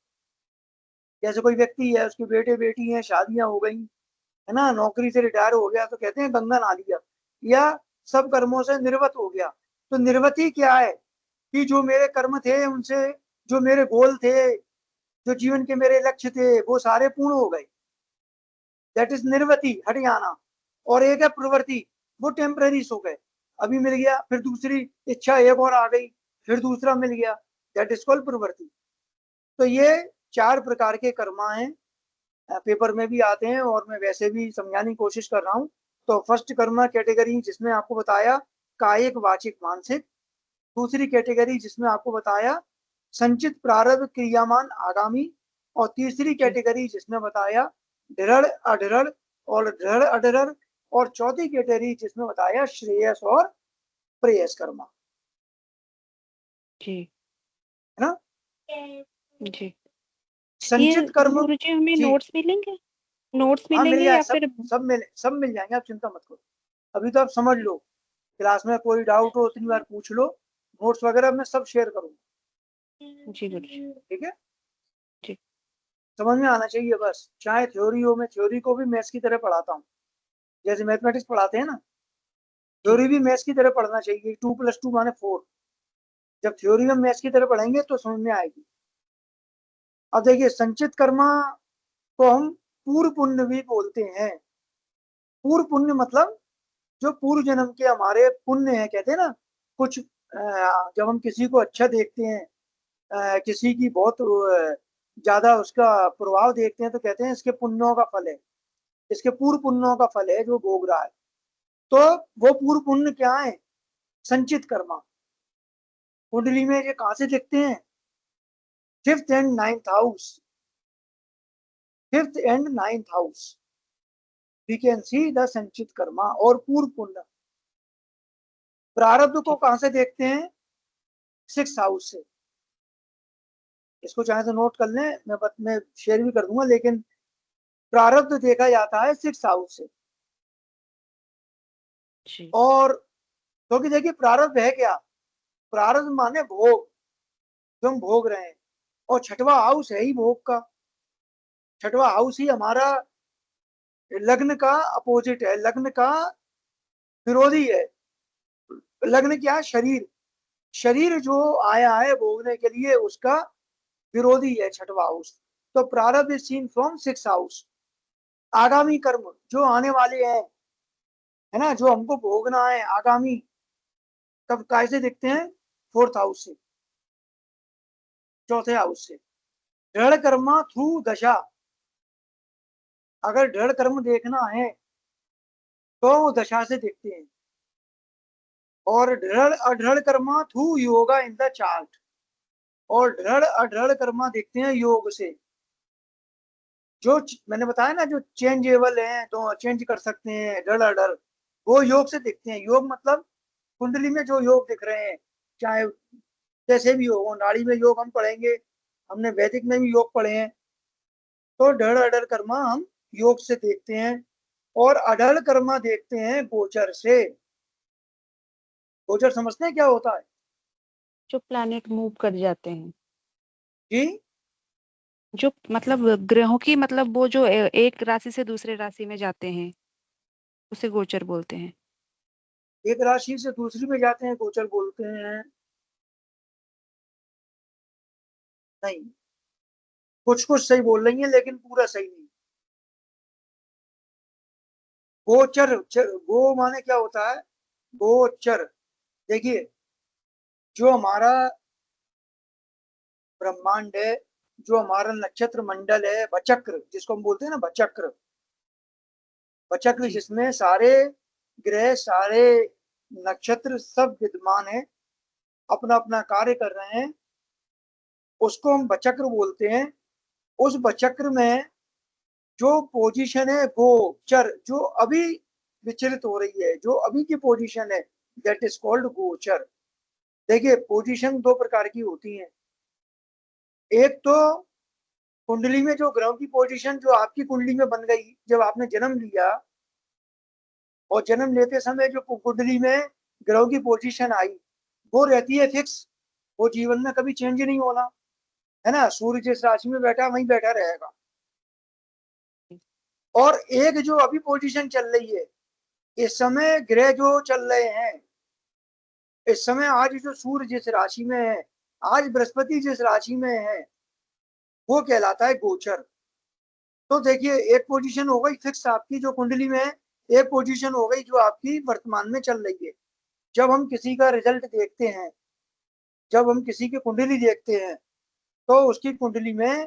जैसे कोई व्यक्ति है, उसके बेटे बेटी हैं, शादियां हो गई, है ना, नौकरी से रिटायर हो गया, तो कहते हैं गंगा नहा लिया, या सब कर्मों से निर्वृत्त हो गया। तो निर्वृत्ति क्या है, कि जो मेरे कर्म थे, उनसे जो मेरे गोल थे, जो जीवन के मेरे लक्ष्य थे, वो सारे पूर्ण हो गए, दैट इज निर्वृत्ति, हट जाना। और एक है प्रवृत्ति, वो टेम्पररी हो गए, अभी मिल गया, फिर दूसरी इच्छा एक और आ गई, फिर दूसरा मिल गया, दैट इज कॉल्ड प्रवृत्ति। तो ये 4 प्रकार के कर्मा हैं, पेपर में भी आते हैं और मैं वैसे भी समझाने की कोशिश कर रहा हूँ। तो फर्स्ट कर्मा कैटेगरी जिसमें आपको बताया कायिक, वाचिक, मानसिक। दूसरी कैटेगरी जिसमें आपको बताया संचित, प्रारब्ध, क्रियामान, आगामी। और तीसरी कैटेगरी जिसमें बताया दृढ़, अदृढ़ और दृढ़, अदृढ़। और चौथी कैटेगरी जिसमें बताया श्रेयस और प्रेयस कर्मा, जी है ना। जी। ये संचित कर्म, गुरुजी हमें जी नोट्स मिलेंगे? नोट्स हाँ मिल मिलेंगे जाए, या सब फिर? सब मिल जाएंगे, आप चिंता मत करो। अभी तो आप समझ लो, क्लास में कोई डाउट हो उतनी बार पूछ लो, नोट्स वगैरह मैं सब शेयर करूंगा, जी गुरुजी। ठीक है। ठीक। समझ में आना चाहिए बस, चाहे थ्योरी हो, मैं थ्योरी को भी मैथ्स की तरह पढ़ाता हूँ, जैसे मैथमेटिक्स पढ़ाते हैं ना, थ्योरी भी मैथ्स की तरह पढ़ना चाहिए। 2 + 2 = 4। जब थ्योरी में मैथ्स की तरह पढ़ेंगे तो समझ में आएगी। अब देखिए, संचित कर्मा को हम पूर्व पुण्य भी बोलते हैं। पूर्व पुण्य मतलब जो पूर्व जन्म के हमारे पुण्य है, कहते हैं ना कुछ, जब हम किसी को अच्छा देखते हैं, किसी की बहुत ज्यादा उसका प्रभाव देखते हैं, तो कहते हैं इसके पुण्यों का फल है, इसके पूर्व पुण्यों का फल है जो भोग रहा है। तो वो पूर्व पुण्य क्या है? संचित कर्मा। कुंडली में ये कहां से दिखते हैं? 5th and 9th house, 5th and 9th हाउस, we can see the sanchit karma और पूर्व पुण्य। प्रारब्ध को कहां से देखते हैं? 6th हाउस से। इसको चाहे तो नोट कर लें, मैं शेयर भी कर दूंगा, लेकिन प्रारब्ध देखा जाता है 6th हाउस से। जी और क्योंकि देखिए प्रारब्ध है क्या? प्रारब्ध माने भोग, जो हम भोग रहे हैं, और 6वां हाउस है ही भोग का। 6वां हाउस ही हमारा लग्न का अपोजिट है, लग्न का विरोधी है। लग्न क्या है? शरीर। शरीर जो आया है भोगने के लिए, उसका विरोधी है 6वां हाउस। तो प्रारब्ध is seen from 6th house. आगामी कर्म जो आने वाले हैं, है ना, जो हमको भोगना है आगामी, तब कैसे दिखते हैं? 4th हाउस से, चौथे हाउस से। दृढ़ कर्मा थ्रू दशा, अगर दृढ़ कर्म देखना है तो वो दशा से दिखते हैं। और दृढ़ अदृढ़ karma through yoga in the chart, और दृढ़ अदृढ़ कर्मा दिखते हैं योग से। जो मैंने बताया ना, जो चेंजेबल है तो चेंज कर सकते हैं, दृढ़ अदृढ़, वो योग से दिखते हैं। योग मतलब कुंडली में जो योग दिख रहे हैं, चाहे जैसे भी हो, नाड़ी में योग हम पढ़ेंगे, हमने वैदिक में भी योग पढ़े हैं। तो दृढ़ अडल कर्मा हम योग से देखते हैं, और अडल कर्मा देखते हैं गोचर से। गोचर समझते हैं क्या होता है? जो प्लैनेट मूव कर जाते हैं, जी, जो मतलब ग्रहों की, मतलब वो जो एक राशि से दूसरे राशि में जाते हैं, उसे गोचर बोलते हैं। एक राशि से दूसरी में जाते हैं, गोचर बोलते हैं? नहीं, कुछ कुछ सही बोल रही है लेकिन पूरा सही नहीं। गोचर, गो माने क्या होता है? गोचर। देखिए, जो हमारा ब्रह्मांड है, जो हमारा नक्षत्र मंडल है, भचक्र जिसको हम बोलते हैं ना, भचक्र, भचक्र जी जिसमें सारे ग्रह, सारे नक्षत्र सब विद्यमान है, अपना अपना कार्य कर रहे हैं, उसको हम भचक्र बोलते हैं। उस भचक्र में जो पोजीशन है गोचर, जो अभी विचलित हो रही है, जो अभी की पोजीशन है, दैट इज कॉल्ड गोचर। देखिए, पोजीशन 2 प्रकार की होती है। एक तो कुंडली में जो ग्रहों की पोजीशन जो आपकी कुंडली में बन गई जब आपने जन्म लिया, और जन्म लेते समय जो कुंडली में ग्रहों की पोजीशन आई, वो रहती है फिक्स, वो जीवन में कभी चेंज नहीं होना, है ना। सूर्य जिस राशि में बैठा वहीं बैठा रहेगा। और एक जो अभी पोजीशन चल रही है, इस समय ग्रह जो चल रहे हैं, इस समय आज जो सूर्य जिस राशि में है, आज बृहस्पति जिस राशि में है, वो कहलाता है गोचर। तो देखिए, एक पोजीशन हो गई फिक्स आपकी जो कुंडली में है, एक पोजीशन हो गई जो आपकी वर्तमान में चल रही है। जब हम किसी का रिजल्ट देखते हैं, जब हम किसी की कुंडली देखते हैं तो उसकी कुंडली में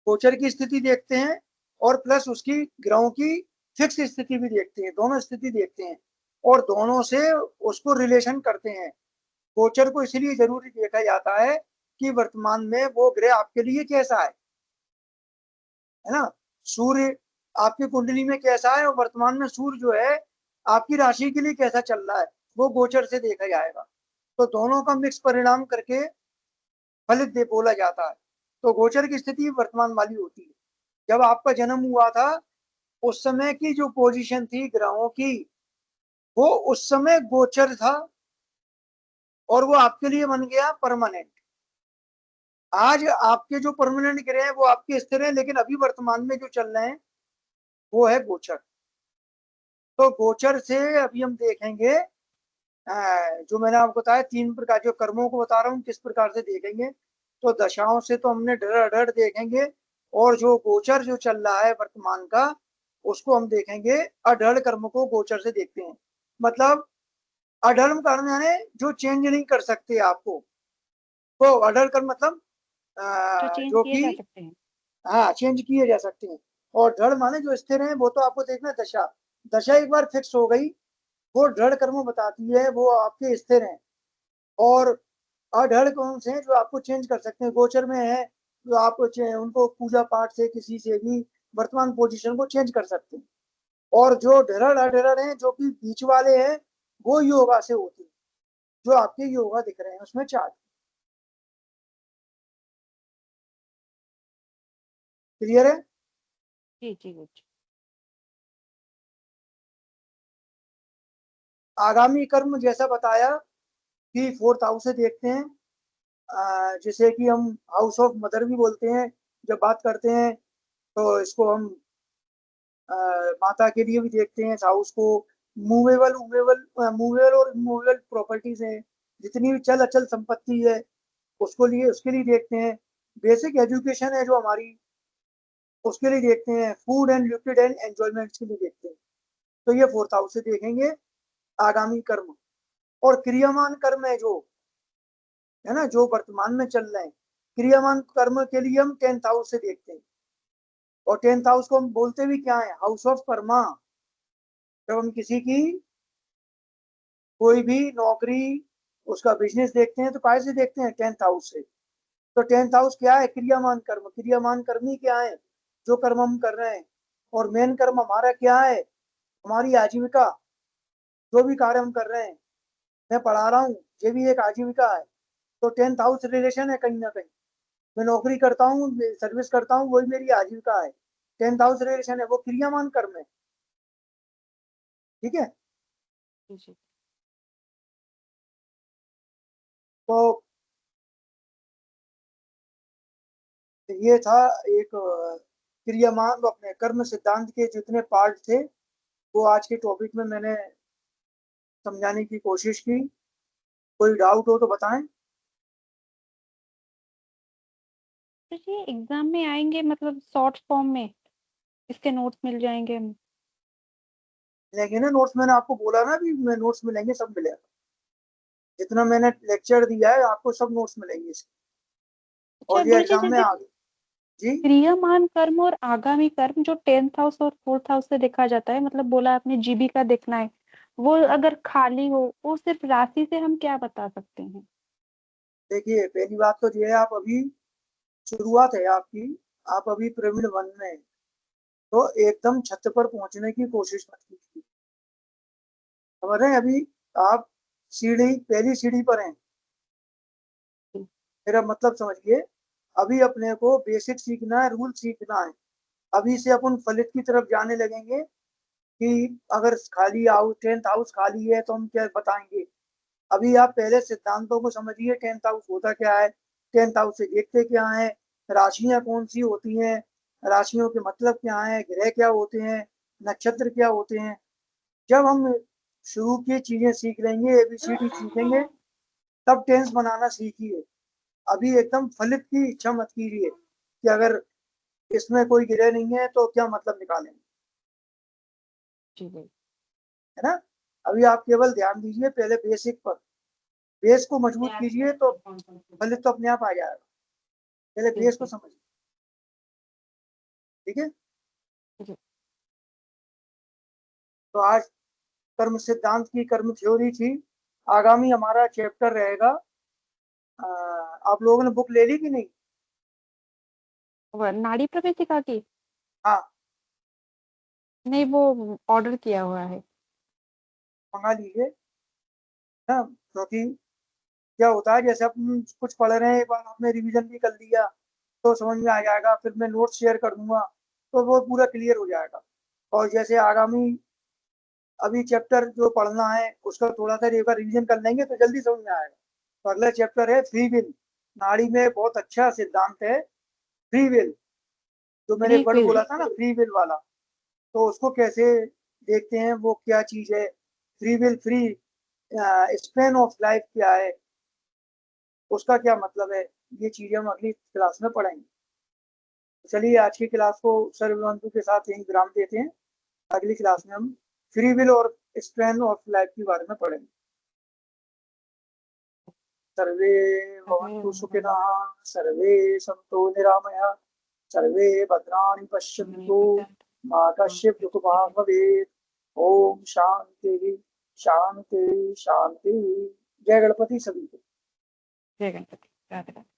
गोचर की स्थिति देखते हैं और प्लस उसकी ग्रहों की फिक्स स्थिति भी देखते हैं, दोनों स्थिति देखते हैं और दोनों से उसको रिलेशन करते हैं। गोचर को इसलिए जरूरी देखा जाता है कि वर्तमान में वो ग्रह आपके लिए कैसा है ना। सूर्य आपकी कुंडली में कैसा है और वर्तमान में सूर्य जो है आपकी राशि के लिए कैसा चल रहा है, वो गोचर से देखा जाएगा। तो दोनों का मिक्स परिणाम करके फलित दे बोला जाता है। तो गोचर की स्थिति वर्तमान वाली होती है। जब आपका जन्म हुआ था उस समय की जो पोजीशन थी ग्रहों की, वो उस समय गोचर था और वो आपके लिए बन गया परमानेंट। आज आपके जो परमानेंट ग्रह हैं वो आपके स्थिर हैं, लेकिन अभी वर्तमान में जो चल रहे हैं वो है गोचर। तो गोचर से अभी हम देखेंगे जो मैंने आपको बताया 3 प्रकार जो कर्मों को बता रहा हूँ किस प्रकार से देखेंगे। तो दशाओं से तो हमने ढड़ देखेंगे और जो गोचर जो चल रहा है वर्तमान का उसको हम देखेंगे। अढड़ कर्म को गोचर से देखते हैं, मतलब अढर्म कर्म यानी जो चेंज नहीं कर सकते आपको, तो अढड़ कर्म मतलब जो चेंज जो किए जा कि सकते हैं। हाँ चेंज किए जा सकते हैं। और ढड़ माने जो स्थिर है, वो तो आपको देखना है दशा। दशा एक बार फिक्स हो गई, वो ढड़ कर्म बताती है वो आपके स्थिर हैं। और अढड़ कौन से हैं जो आपको चेंज कर सकते हैं, गोचर में है जो आप उनको पूजा पाठ से किसी से भी वर्तमान पोजीशन को चेंज कर सकते हैं। और जो ढड़ अढड़ हैं जो कि बीच वाले हैं वो योगा से होती है, जो आपके योगा दिख रहे हैं उसमें चार्ट। क्लियर है। जी जी जी। आगामी कर्म जैसा बताया कि 4th हाउस से देखते हैं, जिसे कि हम हाउस ऑफ मदर भी बोलते हैं जब बात करते हैं। तो इसको हम माता के लिए भी देखते हैं इस हाउस को। मूवेबल और इमूवेबल प्रॉपर्टीज हैं, जितनी भी चल अचल संपत्ति है उसको लिए उसके लिए देखते हैं। बेसिक एजुकेशन है जो हमारी, उसके लिए देखते हैं। Food and liquid and enjoyment के लिए देखते हैं। तो ये 4th हाउस से देखेंगे आगामी कर्म। और क्रियामान कर्म है जो है ना, जो वर्तमान में चल रहे हैं, क्रियामान कर्म के लिए हम 10th हाउस से देखते हैं। और 10th हाउस को हम बोलते भी क्या है, हाउस ऑफ कर्मा। जब हम किसी की कोई भी नौकरी उसका बिजनेस देखते हैं तो कैसे से देखते हैं, 10th हाउस से। तो 10th हाउस क्या है, क्रियामान कर्म। क्रियामान कर्म ही क्या है, जो कर्म हम कर रहे हैं। और मेन कर्म हमारा क्या है, हमारी आजीविका। जो भी कार्य हम कर रहे हैं, मैं पढ़ा रहा हूँ, ये भी एक आजीविका है। तो 10th हाउस रिलेशन है कहीं ना कहीं। मैं नौकरी करता हूँ, सर्विस करता हूँ, वही मेरी आजीविका है। 10th हाउस रिलेशन है, वो क्रियामान कर्म है। ठीक है। जी जी। तो ये था एक क्रियामान अपने कर्म सिद्धांत के जितने पार्ट थे वो आज के टॉपिक में मैंने समझाने की कोशिश की। कोई डाउट हो तो बताएं। तो ये एग्जाम में आएंगे मतलब शॉर्ट फॉर्म में, इसके नोट्स मिल जाएंगे हमें? लेकिन ना नोट्स मैंने आपको बोला ना, भी मैं नोट्स मिलेंगे, सब मिलेगा। जितना मैंने लेक्चर दिया है आपको सब नोट्स मिलेंगे इसके। अच्छा और ये गुरुजी, एग्जाम में जैसे आ गए। जी। क्रियामान कर्म और आगामी कर्म जो 10th हाउस और 4th हाउस से देखा जाता है, मतलब बोला आपने जीविका देखना है, वो अगर खाली हो, वो सिर्फ राशि से हम क्या बता सकते हैं? देखिए पहली बात तो ये है, आप अभी शुरुआत है आपकी, आप अभी पिरामिड 1 में हैं। तो एकदम छत पर पहुंचने की कोशिश मत कीजिए। समझ रहे हैं, अभी आप सीढ़ी पहली सीढ़ी पर हैं। मेरा मतलब समझिए, अभी अपने को बेसिक सीखना है, रूल सीखना है। अभी से अपन फलित की तरफ जाने लगेंगे कि अगर खाली हाउस 10th हाउस खाली है तो हम क्या बताएंगे। अभी आप पहले सिद्धांतों को समझिए, 10th हाउस होता क्या है, 10th हाउस से देखते क्या है, राशियां कौन सी होती हैं, राशियों के मतलब क्या है, ग्रह क्या होते हैं, नक्षत्र क्या होते हैं। जब हम शुरू की चीजें सीख लेंगे, एबीसीडी सीखेंगे, तब टेंस बनाना सीखिए। अभी एकदम फलित की इच्छा मत कीजिए कि अगर इसमें कोई ग्रह नहीं है तो क्या मतलब निकालेंगे, जी जी। है ना। अभी आप केवल ध्यान दीजिए पहले बेसिक पर। बेस को मजबूत कीजिए तो फलित तो अपने आप आ जाएगा। पहले बेस को समझिए, ठीक है। जी। तो आज कर्म सिद्धांत की कर्म थ्योरी थी। आगामी हमारा चैप्टर रहेगा, आप लोगों ने बुक ले ली कि नहीं? नाड़ी प्रवेशिका की हाँ, नहीं, वो ऑर्डर किया हुआ है। मंगा लीजिए ना, क्योंकि क्या होता है, जैसे अपन कुछ पढ़ रहे हैं, एक बार आपने रिवीजन भी कर लिया तो समझ में आ जाएगा, फिर मैं नोट शेयर कर दूंगा तो वो पूरा क्लियर हो जाएगा। और जैसे आगामी अभी चैप्टर जो पढ़ना है उसका थोड़ा सा एक बार रिवीजन कर लेंगे तो जल्दी समझ में आएगा। तो अगला चैप्टर है फ्री विल। नाड़ी में बहुत अच्छा सिद्धांत है फ्री विल, जो मैंने फ्री वर्ड विल। बोला था ना फ्री विल वाला, तो उसको कैसे देखते हैं, वो क्या चीज है free will, free span of life क्या है, उसका क्या मतलब है, ये चीजें हम अगली क्लास में पढ़ेंगे। चलिए आज की क्लास को सर्वबंधु के साथ यही विराम देते हैं। अगली क्लास में हम फ्री विल और स्पेन ऑफ लाइफ के बारे में पढ़ेंगे। सर्वे भवन्तु सुखिनः, सर्वे सन्तु निरामयाः, सर्वे भद्राणि पश्यन्तु, मा कश्चित् दुःखभाग् भवेत्। ओम शांति शांति शांति। जय गणपति सभी को। जय गणपति। राधे राधे।